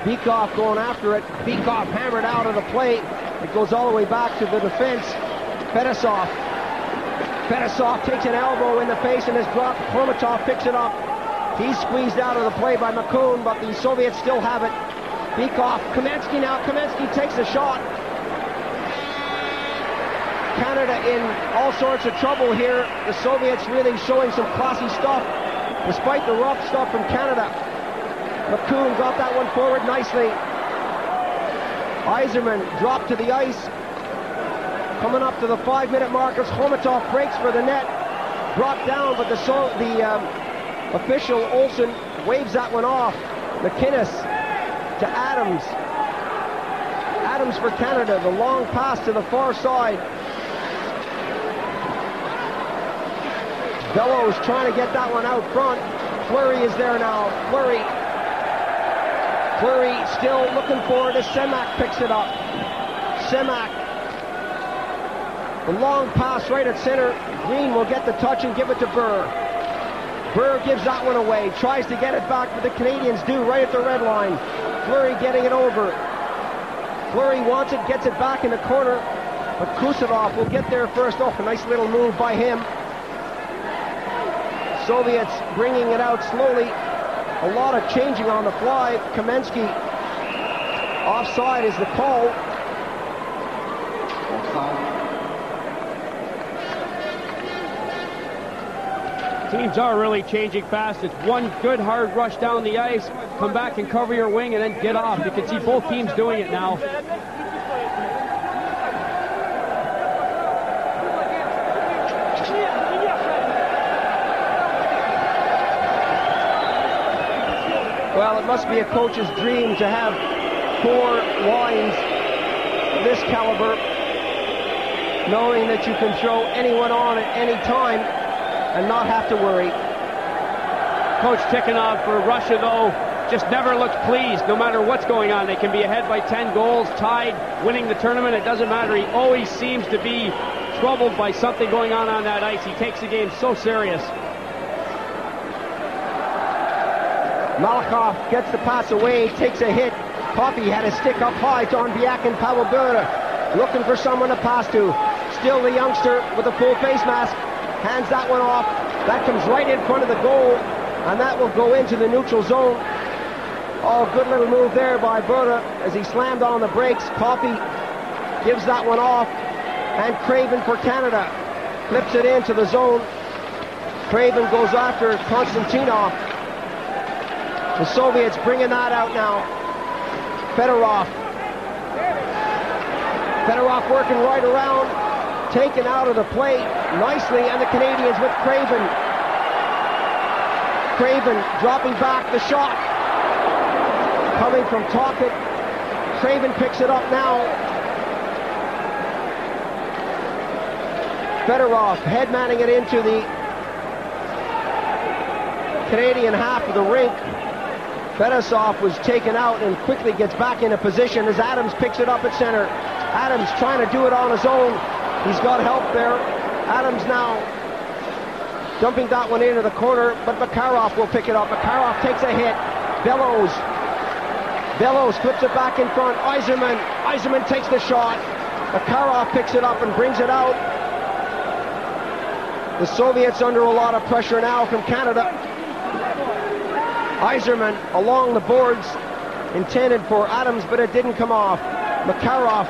Bykov going after it. Bykov hammered out of the play. It goes all the way back to the defense. Fedosov. Fedosov takes an elbow in the face and is dropped. Khomatov picks it up. He's squeezed out of the play by McCoon, but the Soviets still have it. Bykov, Kamansky now. Kamansky takes a shot. Canada in all sorts of trouble here. The Soviets really showing some classy stuff, despite the rough stuff from Canada. McCoon got that one forward nicely. Yzerman dropped to the ice. Coming up to the 5-minute markers, Khomatov breaks for the net. Brought down, but the official, Olsen, waves that one off. McInnes to Adams. Adams for Canada, the long pass to the far side. Bellows trying to get that one out front. Fleury is there now. Fleury still looking for it as Semak picks it up. Semak. The long pass right at center. Green will get the touch and give it to Burr. Burr gives that one away. Tries to get it back, but the Canadians do right at the red line. Fleury getting it over. Fleury wants it, gets it back in the corner, but Kusadov will get there first. Oh, a nice little move by him. Soviets bringing it out slowly. A lot of changing on the fly. Kamensky offside is the call. Teams are really changing fast. It's one good hard rush down the ice, come back and cover your wing and then get off. You can see both teams doing it now. Well, it must be a coach's dream to have 4 lines of this caliber, knowing that you can throw anyone on at any time and not have to worry. Coach Tikhonov for Russia, though, just never looks pleased no matter what's going on. They can be ahead by 10 goals, tied, winning the tournament. It doesn't matter. He always seems to be troubled by something going on that ice. He takes the game so serious. Malakhov gets the pass away, takes a hit. Coffey had a stick up high to Onbiak and Pavel Bure, looking for someone to pass to. Still the youngster with a full face mask. Hands that one off. That comes right in front of the goal, and that will go into the neutral zone. Oh, good little move there by Burda as he slammed on the brakes. Coffey gives that one off, and Craven for Canada flips it into the zone. Craven goes after Konstantinov. The Soviets bringing that out now. Fedorov working right around. Taken out of the play nicely, and the Canadians with Craven. Craven dropping back the shot. Coming from Tocchet. Craven picks it up now. Fedorov headmanning it into the Canadian half of the rink. Fedosov was taken out and quickly gets back into position as Adams picks it up at center. Adams trying to do it on his own. He's got help there. Adams now dumping that one into the corner, but Makarov will pick it up. Makarov takes a hit. Bellows flips it back in front. Yzerman takes the shot. Makarov picks it up and brings it out. The Soviets under a lot of pressure now from Canada. Yzerman along the boards, intended for Adams, but it didn't come off. Makarov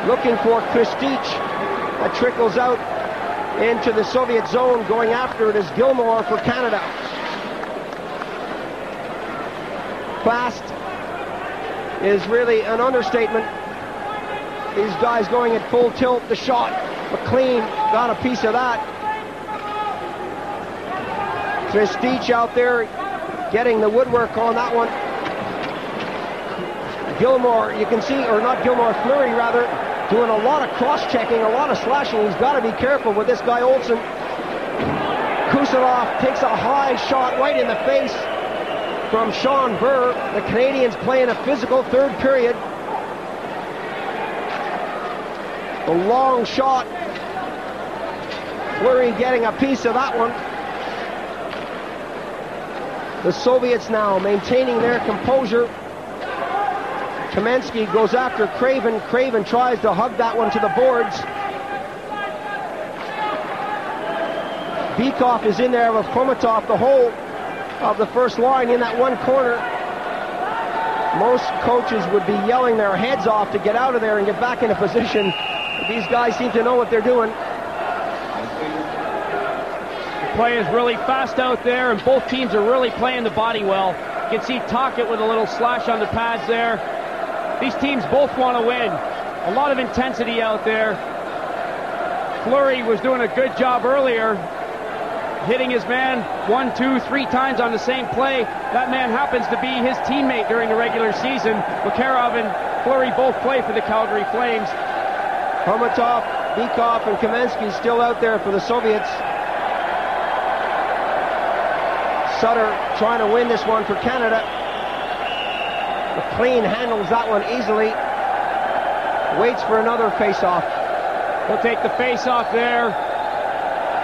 looking for Kristich. That trickles out into the Soviet zone. Going after it is Gilmore for Canada. Fast is really an understatement. These guys going at full tilt. The shot, McLean got a piece of that. Kristich out there getting the woodwork on that one. Gilmore, you can see, or not Gilmore, Fleury rather, doing a lot of cross-checking, a lot of slashing. He's got to be careful with this guy Olsen. Kusadov takes a high shot right in the face from Sean Burr. The Canadians playing a physical third period. A long shot. Fleury getting a piece of that one. The Soviets now maintaining their composure. Kamensky goes after Craven. Craven tries to hug that one to the boards. Bykov is in there with Khomatov, the whole of the first line in that one corner. Most coaches would be yelling their heads off to get out of there and get back into position. These guys seem to know what they're doing. The play is really fast out there, and both teams are really playing the body well. You can see Tockett with a little slash on the pads there. These teams both want to win. A lot of intensity out there. Fleury was doing a good job earlier, hitting his man 1, 2, 3 times on the same play. That man happens to be his teammate during the regular season. Makarov and Fleury both play for the Calgary Flames. Khomutov, Bykov, and Kamensky still out there for the Soviets. Sutter trying to win this one for Canada. McLean handles that one easily. Waits for another face-off. He'll take the face-off there.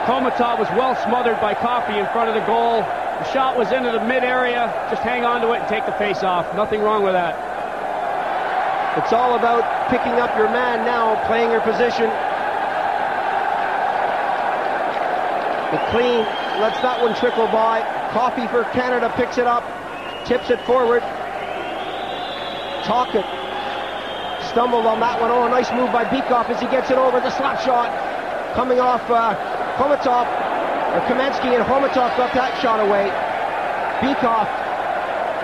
Khomutov was well smothered by Coffey in front of the goal. The shot was into the mid-area. Just hang on to it and take the face-off. Nothing wrong with that. It's all about picking up your man now, playing your position. McLean lets that one trickle by. Coffey for Canada picks it up, tips it forward. Tockett stumbled on that one. Oh, a nice move by Bykov as he gets it over. The slap shot coming off Khomutov. Kamensky and Khomutov got that shot away. Bykov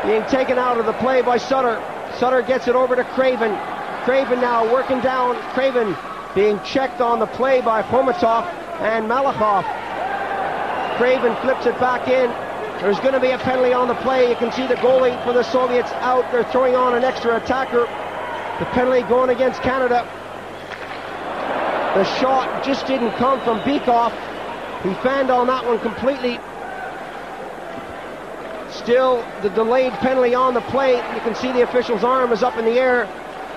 being taken out of the play by Sutter. Sutter gets it over to Craven. Craven now working down. Craven being checked on the play by Khomutov and Malakhov. Craven flips it back in. There's going to be a penalty on the play. You can see the goalie for the Soviets out. They're throwing on an extra attacker. The penalty going against Canada. The shot just didn't come from Bykov. He fanned on that one completely. Still, the delayed penalty on the play. You can see the official's arm is up in the air.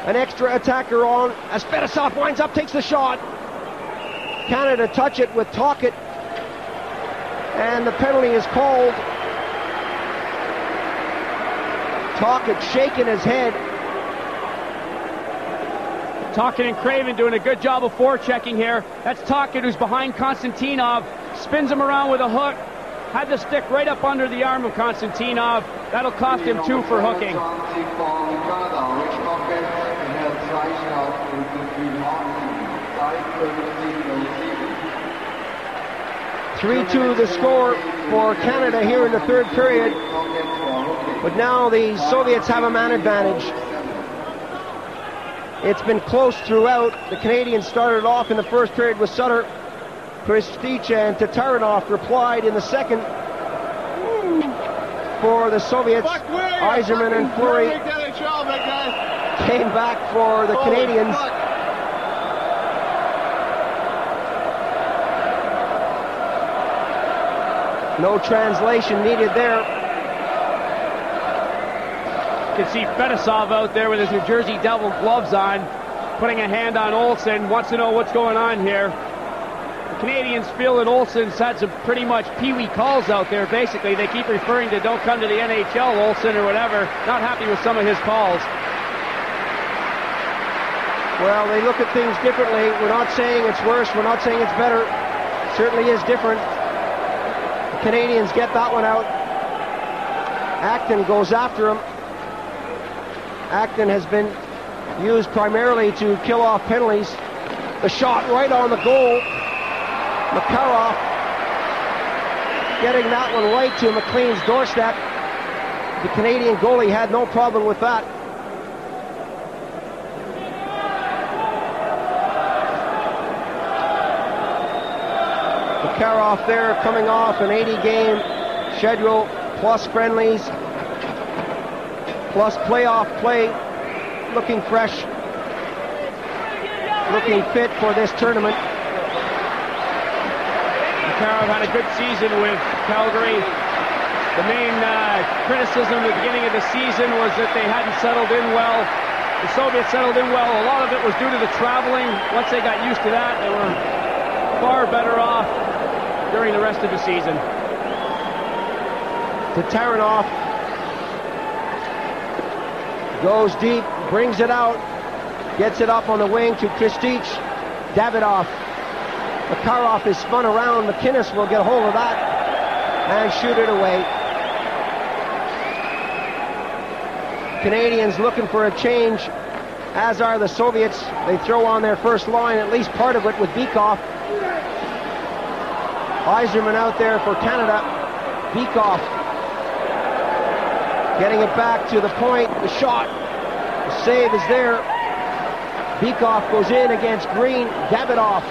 An extra attacker on. As Fetisov winds up, takes the shot. Canada touch it with Tockett. And the penalty is called. Tockett shaking his head. Tockett and Craven doing a good job of forechecking here. That's Tockett, who's behind Konstantinov. Spins him around with a hook. Had the stick right up under the arm of Konstantinov. That'll cost him 2 for hooking. 3-2 the score for Canada here in the third period. But now the Soviets have a man advantage. It's been close throughout. The Canadians started off in the first period with Sutter. Kristich and Tatarinov replied in the second. For the Soviets, Yzerman and Fleury came back for the Canadians. No translation needed there. You can see Fetisov out there with his New Jersey Devil gloves on, putting a hand on Olsen, wants to know what's going on here. The Canadians feel that Olsen's had some pretty much pee-wee calls out there. Basically, they keep referring to don't come to the NHL, Olsen, or whatever. Not happy with some of his calls. Well, they look at things differently. We're not saying it's worse. We're not saying it's better. It certainly is different. The Canadians get that one out. Acton goes after him. Acton has been used primarily to kill off penalties. The shot right on the goal. Makarov getting that one right to McLean's doorstep. The Canadian goalie had no problem with that. Makarov there coming off an 80-game schedule, plus friendlies, plus playoff play, looking fresh, looking fit for this tournament. Makarov had a good season with Calgary. The main criticism at the beginning of the season was that they hadn't settled in well. The Soviets settled in well. A lot of it was due to the traveling. Once they got used to that, they were far better off during the rest of the season. Tatarinov goes deep, brings it out, gets it up on the wing to Kristich. Davidov. Makarov is spun around. McInnes will get a hold of that and shoot it away. Canadians looking for a change. as are the Soviets. They throw on their first line, at least part of it, with Bykov. Yzerman out there for Canada. Bykov getting it back to the point. The shot, the save is there. Bykov goes in against Green. Davidoff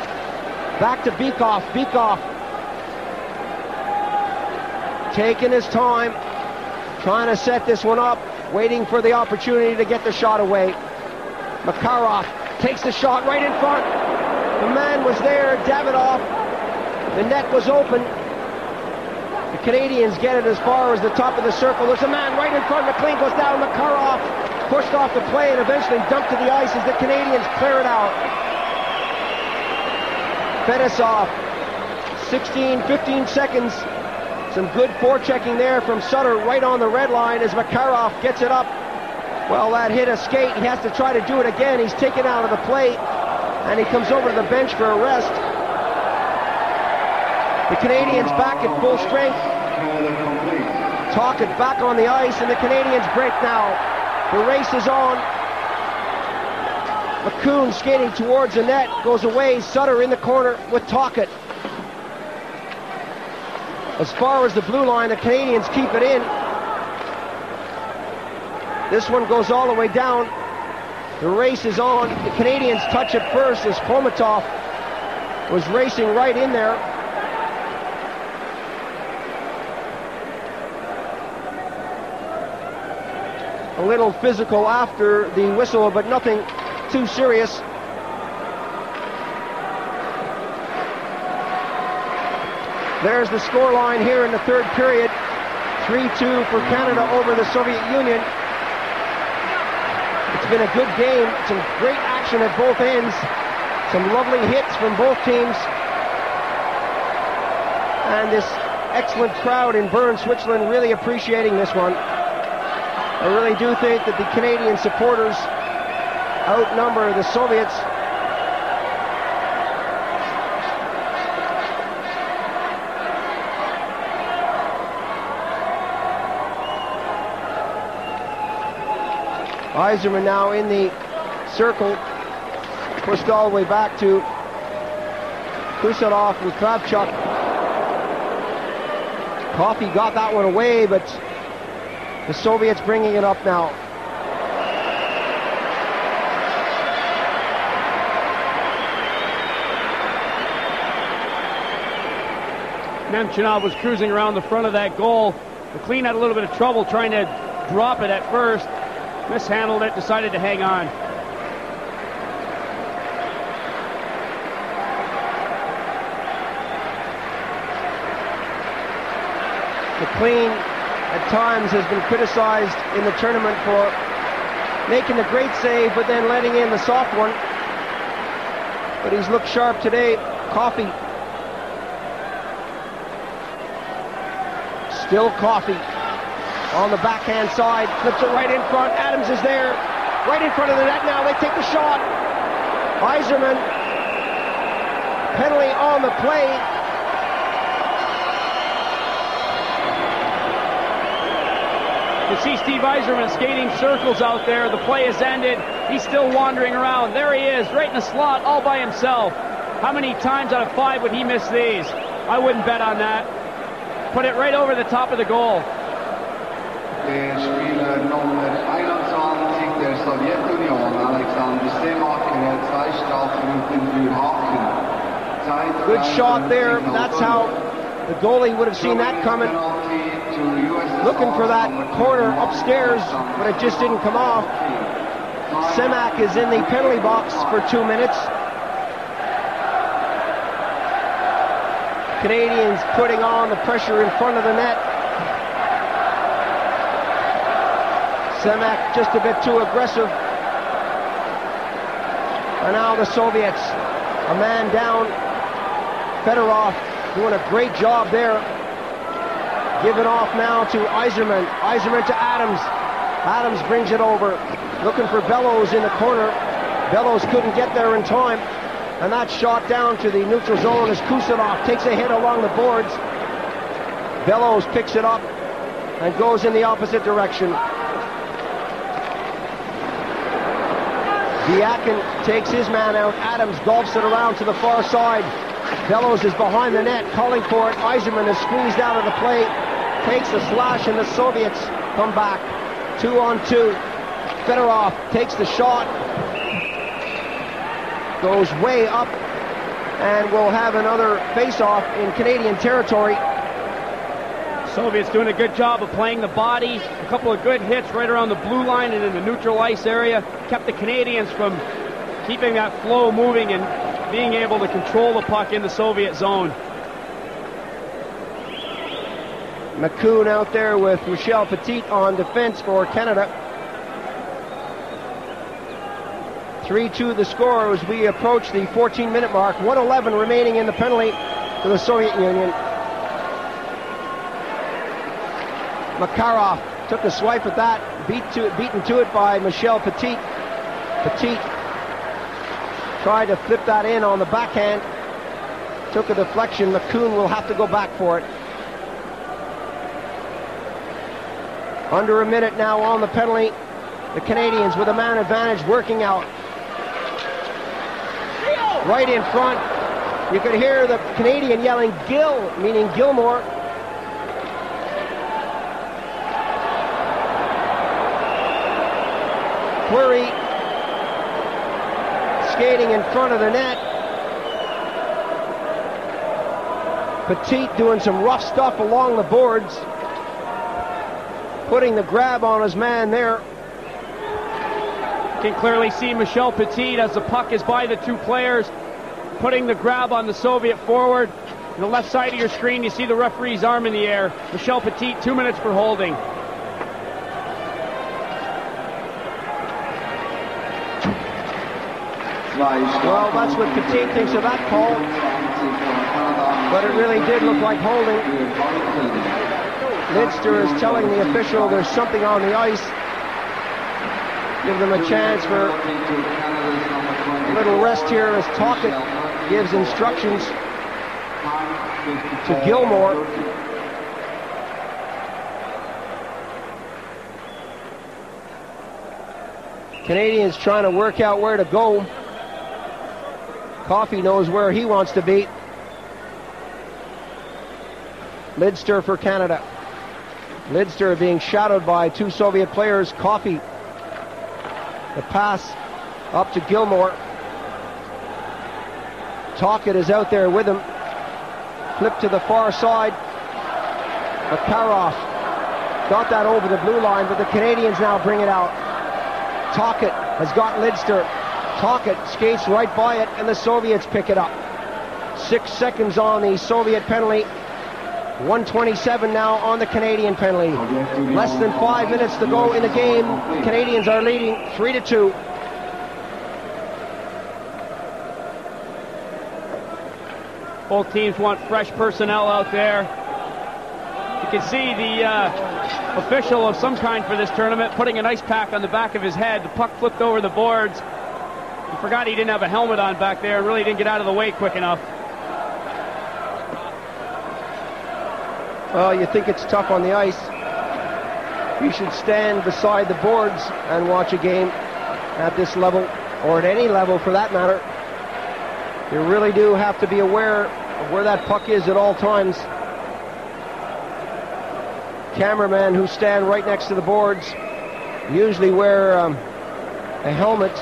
back to Bykov. Bykov taking his time, trying to set this one up, waiting for the opportunity to get the shot away. Makarov takes the shot right in front. The man was there, Davidoff. The net was open. The Canadians get it as far as the top of the circle. There's a man right in front. McLean goes down. Makarov pushed off the play and eventually dumped to the ice as the Canadians clear it out. Fedosov, 15 seconds. Some good forechecking there from Sutter right on the red line as Makarov gets it up. Well, that hit a skate. He has to try to do it again. He's taken out of the play, and he comes over to the bench for a rest. The Canadians back at full strength. Tocchet back on the ice, and the Canadians break now. The race is on. McCoon skating towards the net, goes away. Sutter in the corner with Tocchet. As far as the blue line, the Canadians keep it in. This one goes all the way down. The race is on. The Canadians touch it first as Khomatov was racing right in there. A little physical after the whistle, but nothing too serious. There's the scoreline here in the third period. 3-2 for Canada over the Soviet Union. It's been a good game. Some great action at both ends. Some lovely hits from both teams. And this excellent crowd in Bern, Switzerland, really appreciating this one. I really do think that the Canadian supporters outnumber the Soviets. Yzerman now in the circle, pushed all the way back to Kucherov and Kravchuk. Coffey got that one away, but the Soviets bringing it up now. Nemchinov was cruising around the front of that goal. McLean had a little bit of trouble trying to drop it at first. Mishandled it, decided to hang on. McLean at times has been criticized in the tournament for making a great save but then letting in the soft one. But he's looked sharp today. Coffey. Still Coffey. On the backhand side, flips it right in front. Adams is there, right in front of the net now. They take the shot. Yzerman, penalty on the play. You see Steve Yzerman skating circles out there. The play has ended. He's still wandering around. There he is, right in the slot, all by himself. How many times out of 5 would he miss these? I wouldn't bet on that. Put it right over the top of the goal. Spieler nummer 21 der Sowjetunion, Alexander Semak, hat 2 Strafminuten für Haken. Good shot there. That's how the goalie would have seen that coming. Looking for that corner upstairs, but it just didn't come off. Semak is in the penalty box for 2 minutes. Canadians putting on the pressure in front of the net. Semak just a bit too aggressive. And now the Soviets, a man down. Fedorov doing a great job there. Giving off now to Yzerman. Yzerman to Adams. Adams brings it over. Looking for Bellows in the corner. Bellows couldn't get there in time. And that shot down to the neutral zone as Kucherov takes a hit along the boards. Bellows picks it up and goes in the opposite direction. Diakin takes his man out. Adams golfs it around to the far side. Bellows is behind the net, calling for it. Yzerman is squeezed out of the play. Takes a slash, and the Soviets come back. 2-on-2. Fedorov takes the shot. Goes way up, and we'll have another face-off in Canadian territory. Soviets doing a good job of playing the bodies. A couple of good hits right around the blue line and in the neutral ice area. Kept the Canadians from keeping that flow moving and being able to control the puck in the Soviet zone. McCoon out there with Michel Petit on defense for Canada. 3-2 the score as we approach the 14-minute mark. 1:11 remaining in the penalty to the Soviet Union. Makarov took a swipe at that, beaten to it by Michel Petit. Petit tried to flip that in on the backhand. Took a deflection. McCoon will have to go back for it. Under a minute now on the penalty. The Canadians with a man advantage working out. Right in front. You could hear the Canadian yelling Gill, meaning Gilmore. Query skating in front of the net. Petit doing some rough stuff along the boards. Putting the grab on his man there. You can clearly see Michel Petit as the puck is by the two players, putting the grab on the Soviet forward. On the left side of your screen, you see the referee's arm in the air. Michel Petit, 2 minutes for holding. Well, that's what Petit thinks of that call. But it really did look like holding. Lidster is telling the official there's something on the ice. Give them a chance for a little rest here as Tockett gives instructions to Gilmore. Canadians trying to work out where to go. Coffey knows where he wants to be. Lidster for Canada. Lidster being shadowed by two Soviet players. Coffey. The pass up to Gilmore. Tockett is out there with him. Flip to the far side. Makarov got that over the blue line, but the Canadians now bring it out. Tockett has got Lidster. Tockett skates right by it, and the Soviets pick it up. 6 seconds on the Soviet penalty. 1:27 now on the Canadian penalty. Less than 5 minutes to go in the game. Canadians are leading 3-2. Both teams want fresh personnel out there. You can see the official of some kind for this tournament putting an ice pack on the back of his head. The puck flipped over the boards. He forgot he didn't have a helmet on back there and really didn't get out of the way quick enough. Well, you think it's tough on the ice. You should stand beside the boards and watch a game at this level, or at any level for that matter. You really do have to be aware of where that puck is at all times. Cameramen who stand right next to the boards usually wear a helmet.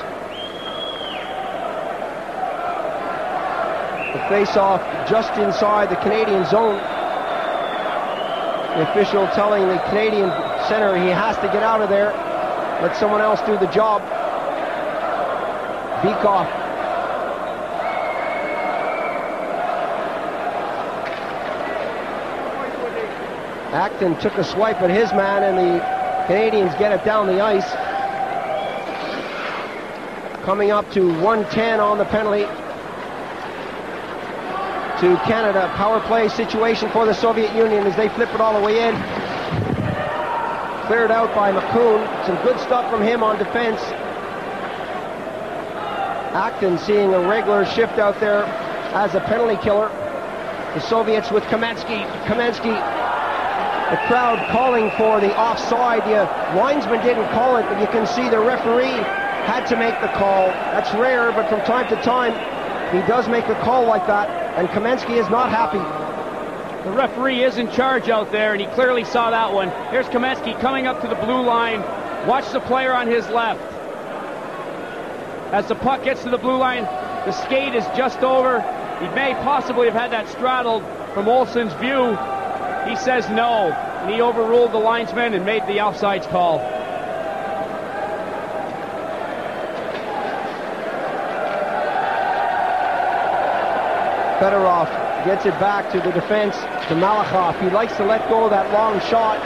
The face-off just inside the Canadian zone. The official telling the Canadian center he has to get out of there. Let someone else do the job. Beekoff. Acton took a swipe at his man, and the Canadians get it down the ice. Coming up to 1:10 on the penalty to Canada. Power play situation for the Soviet Union as they flip it all the way in. Cleared out by McCoon. Some good stuff from him on defense. Acton seeing a regular shift out there as a penalty killer. The Soviets with Kamensky. The crowd calling for the offside. The linesman didn't call it, but you can see the referee had to make the call. That's rare, but from time to time, he does make a call like that, and Kamensky is not happy. The referee is in charge out there, and he clearly saw that one. Here's Kamensky coming up to the blue line. Watch the player on his left. As the puck gets to the blue line, the skate is just over. He may possibly have had that straddled from Olsen's view. He says no, and he overruled the linesman and made the offsides call. Fedorov gets it back to the defense, to Malakhov. He likes to let go of that long shot.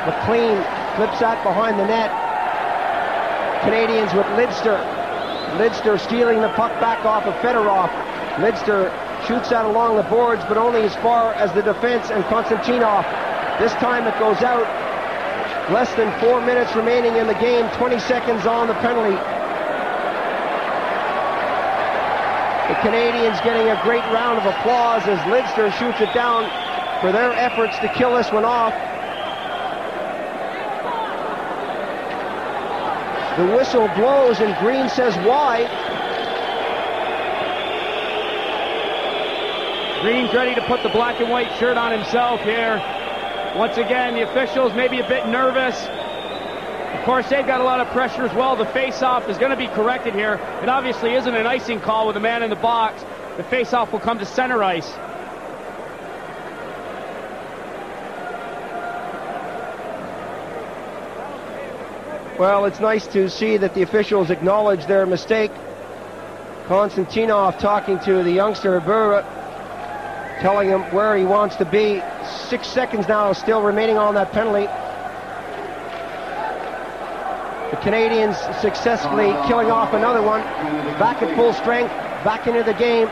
McLean flips that behind the net. Canadians with Lidster. Lidster stealing the puck back off of Fedorov. Lidster shoots that along the boards, but only as far as the defense and Konstantinov. This time it goes out. Less than 4 minutes remaining in the game, 20 seconds on the penalty. The Canadians getting a great round of applause as Lidster shoots it down for their efforts to kill this one off. The whistle blows and Green says why. Green's ready to put the black and white shirt on himself here. Once again, the officials may be a bit nervous. Of course, they've got a lot of pressure as well. The face-off is going to be corrected here. It obviously isn't an icing call with a man in the box. The face-off will come to center ice. Well, it's nice to see that the officials acknowledge their mistake. Konstantinov talking to the youngster Burra, telling him where he wants to be. 6 seconds now still remaining on that penalty. The Canadians successfully killing off another one. Back at full strength, back into the game.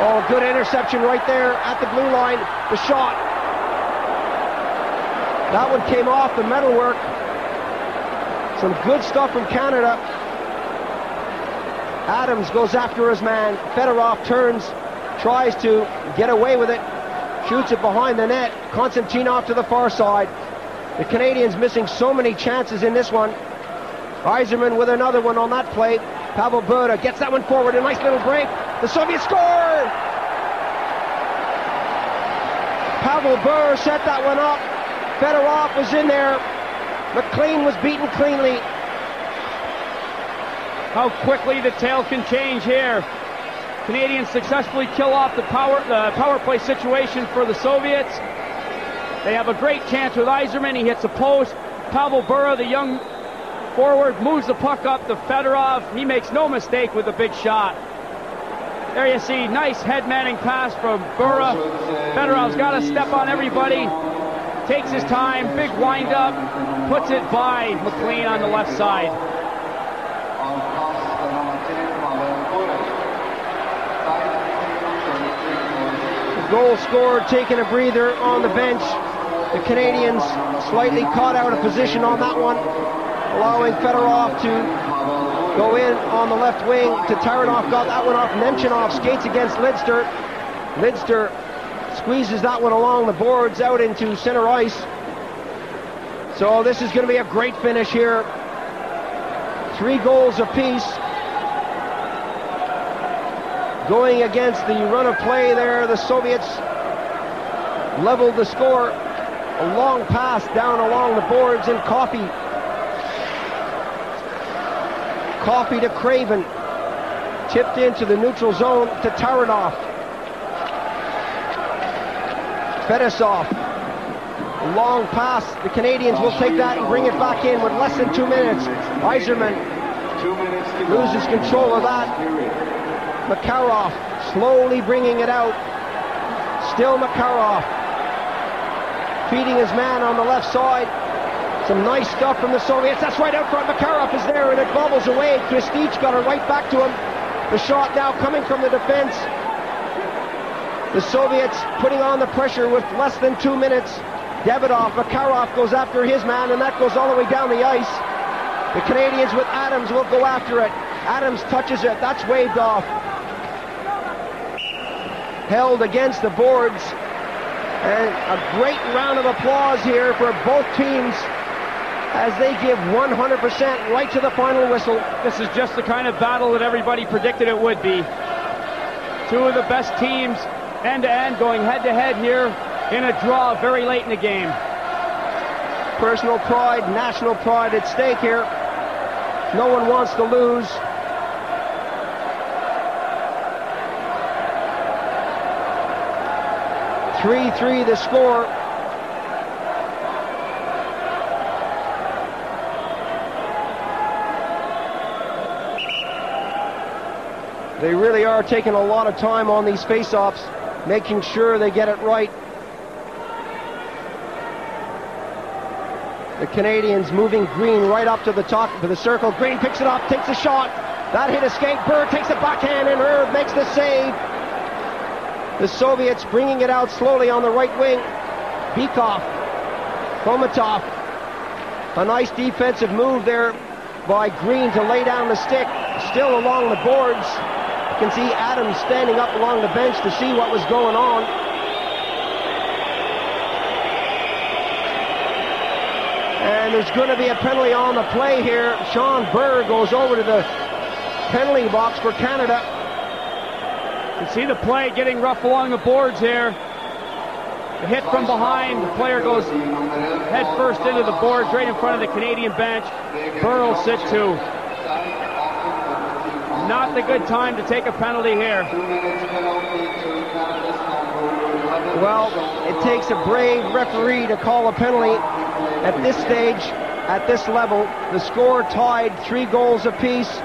Oh, good interception right there at the blue line. The shot. That one came off the metalwork. Some good stuff from Canada. Adams goes after his man. Fedorov turns, tries to get away with it. Shoots it behind the net. Konstantinov to the far side. The Canadians missing so many chances in this one. Yzerman with another one on that play. Pavel Bure gets that one forward. A nice little break. The Soviets score! Pavel Bure set that one up. Fedorov was in there. McLean was beaten cleanly. How quickly the tale can change here. Canadians successfully kill off the power play situation for the Soviets. They have a great chance with Yzerman. He hits a post. Pavel Bure, the young forward, moves the puck up to Fedorov. He makes no mistake with a big shot. There you see, nice head-manning pass from Bure. Fedorov's got to step on everybody. Takes his time, big wind-up, puts it by McLean on the left side. The goal scored, taking a breather on the bench. The Canadians slightly caught out of position on that one, allowing Fedorov to go in on the left wing to Taranov. Got that one off. Nemchinov skates against Lidster. Lidster squeezes that one along the boards out into center ice. So this is going to be a great finish here. 3 goals apiece. Going against the run of play there, the Soviets leveled the score. A long pass down along the boards, and Coffey to Craven. Tipped into the neutral zone to Taranov. Fedosov. A long pass. The Canadians will take that and bring it back in with less than 2 minutes. Yzerman loses control of that. Makarov slowly bringing it out. Still Makarov. Feeding his man on the left side. Some nice stuff from the Soviets. That's right out front. Makarov is there and it bobbles away. Kristich got it right back to him. The shot now coming from the defense. The Soviets putting on the pressure with less than 2 minutes. Davidov, Makarov goes after his man, and that goes all the way down the ice. The Canadians with Adams will go after it. Adams touches it. That's waved off. Held against the boards. And a great round of applause here for both teams. as they give 100% right to the final whistle. This is just the kind of battle that everybody predicted it would be. Two of the best teams end-to-end going head-to-head here in a draw very late in the game. Personal pride, national pride at stake here. No one wants to lose. (3-3) the score. They really are taking a lot of time on these face-offs, making sure they get it right. The Canadians moving Green right up to the top of the circle. Green picks it up, takes a shot. That hit escape. Burr takes a backhand, and Herb makes the save. The Soviets bringing it out slowly on the right wing. Bykov, Komatov. A nice defensive move there by Green to lay down the stick. Still along the boards. You can see Adams standing up along the bench to see what was going on. And there's going to be a penalty on the play here. Sean Burr goes over to the penalty box for Canada. You can see the play getting rough along the boards here. The hit from behind, the player goes head first into the boards right in front of the Canadian bench. Burr will sit too. Not the good time to take a penalty here. Well, it takes a brave referee to call a penalty at this stage, at this level. The score tied 3 goals apiece.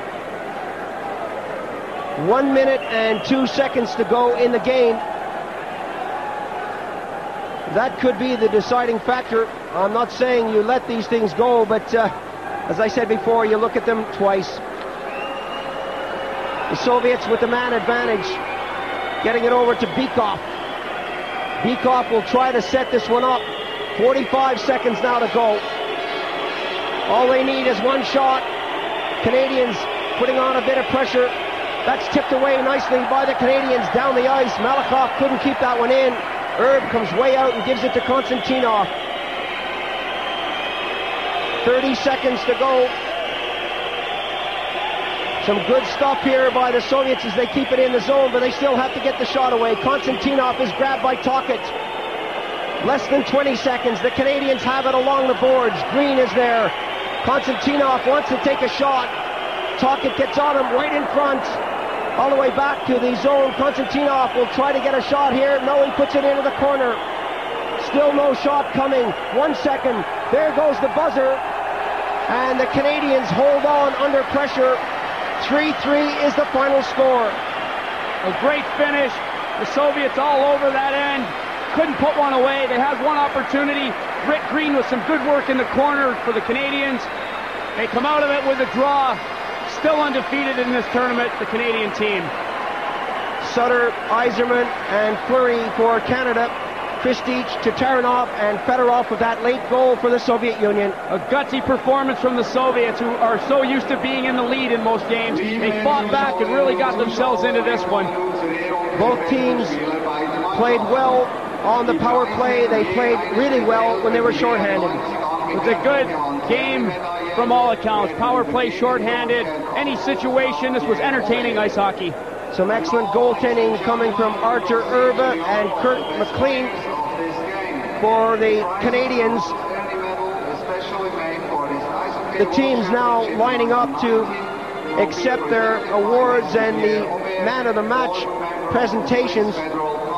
1 minute and 2 seconds to go in the game. That could be the deciding factor. I'm not saying you let these things go, but as I said before, you look at them twice. The Soviets with the man advantage, getting it over to Bykov. Bykov will try to set this one up. 45 seconds now to go. All they need is one shot. Canadians putting on a bit of pressure. That's tipped away nicely by the Canadians down the ice. Malakoff couldn't keep that one in. Herb comes way out and gives it to Konstantinov. 30 seconds to go. Some good stuff here by the Soviets as they keep it in the zone, but they still have to get the shot away. Konstantinov is grabbed by Tocchet. Less than 20 seconds. The Canadians have it along the boards. Green is there. Konstantinov wants to take a shot. Tocchet gets on him right in front. All the way back to the zone. Konstantinov will try to get a shot here. No, he puts it into the corner. Still no shot coming. 1 second. There goes the buzzer. And the Canadians hold on under pressure. 3-3 is the final score. A great finish. The Soviets all over that end. Couldn't put one away. They had one opportunity. Rick Green with some good work in the corner for the Canadians. They come out of it with a draw. Still undefeated in this tournament, the Canadian team. Sutter, Yzerman, and Fleury for Canada. Kristich, Tatarinov, and Fedorov with that late goal for the Soviet Union. A gutsy performance from the Soviets, who are so used to being in the lead in most games. They fought back and really got themselves into this one. Both teams played well on the power play. They played really well when they were shorthanded. It was a good game from all accounts. Power play, shorthanded, any situation. This was entertaining ice hockey. Some excellent goaltending coming from Arthur Erba and Kurt McLean for the Canadians. The teams now lining up to accept their awards and the man of the match presentations.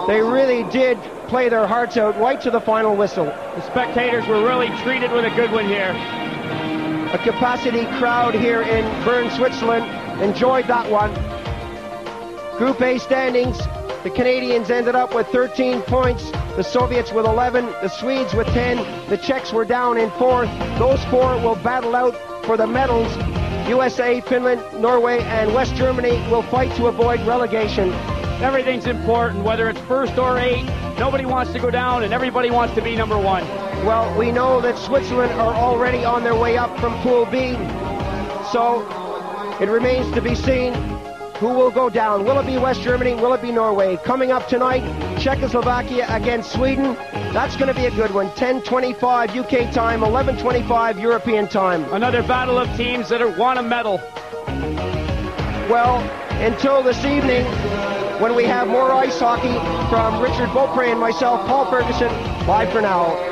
They really did play their hearts out right to the final whistle. The spectators were really treated with a good one here. A capacity crowd here in Bern, Switzerland enjoyed that one. Group A standings, the Canadians ended up with 13 points, the Soviets with 11, the Swedes with 10, the Czechs were down in 4th. Those 4 will battle out for the medals. USA, Finland, Norway, and West Germany will fight to avoid relegation. Everything's important, whether it's 1st or 8. Nobody wants to go down, and everybody wants to be number 1. Well, we know that Switzerland are already on their way up from Pool B, so it remains to be seen Who will go down? Will it be West Germany? Will it be Norway? Coming up tonight, Czechoslovakia against Sweden. That's going to be a good one. 10:25 UK time, 11:25 European time. Another battle of teams that want a medal. Well, until this evening, when we have more ice hockey from Richard Beaupre and myself, Paul Ferguson, bye for now.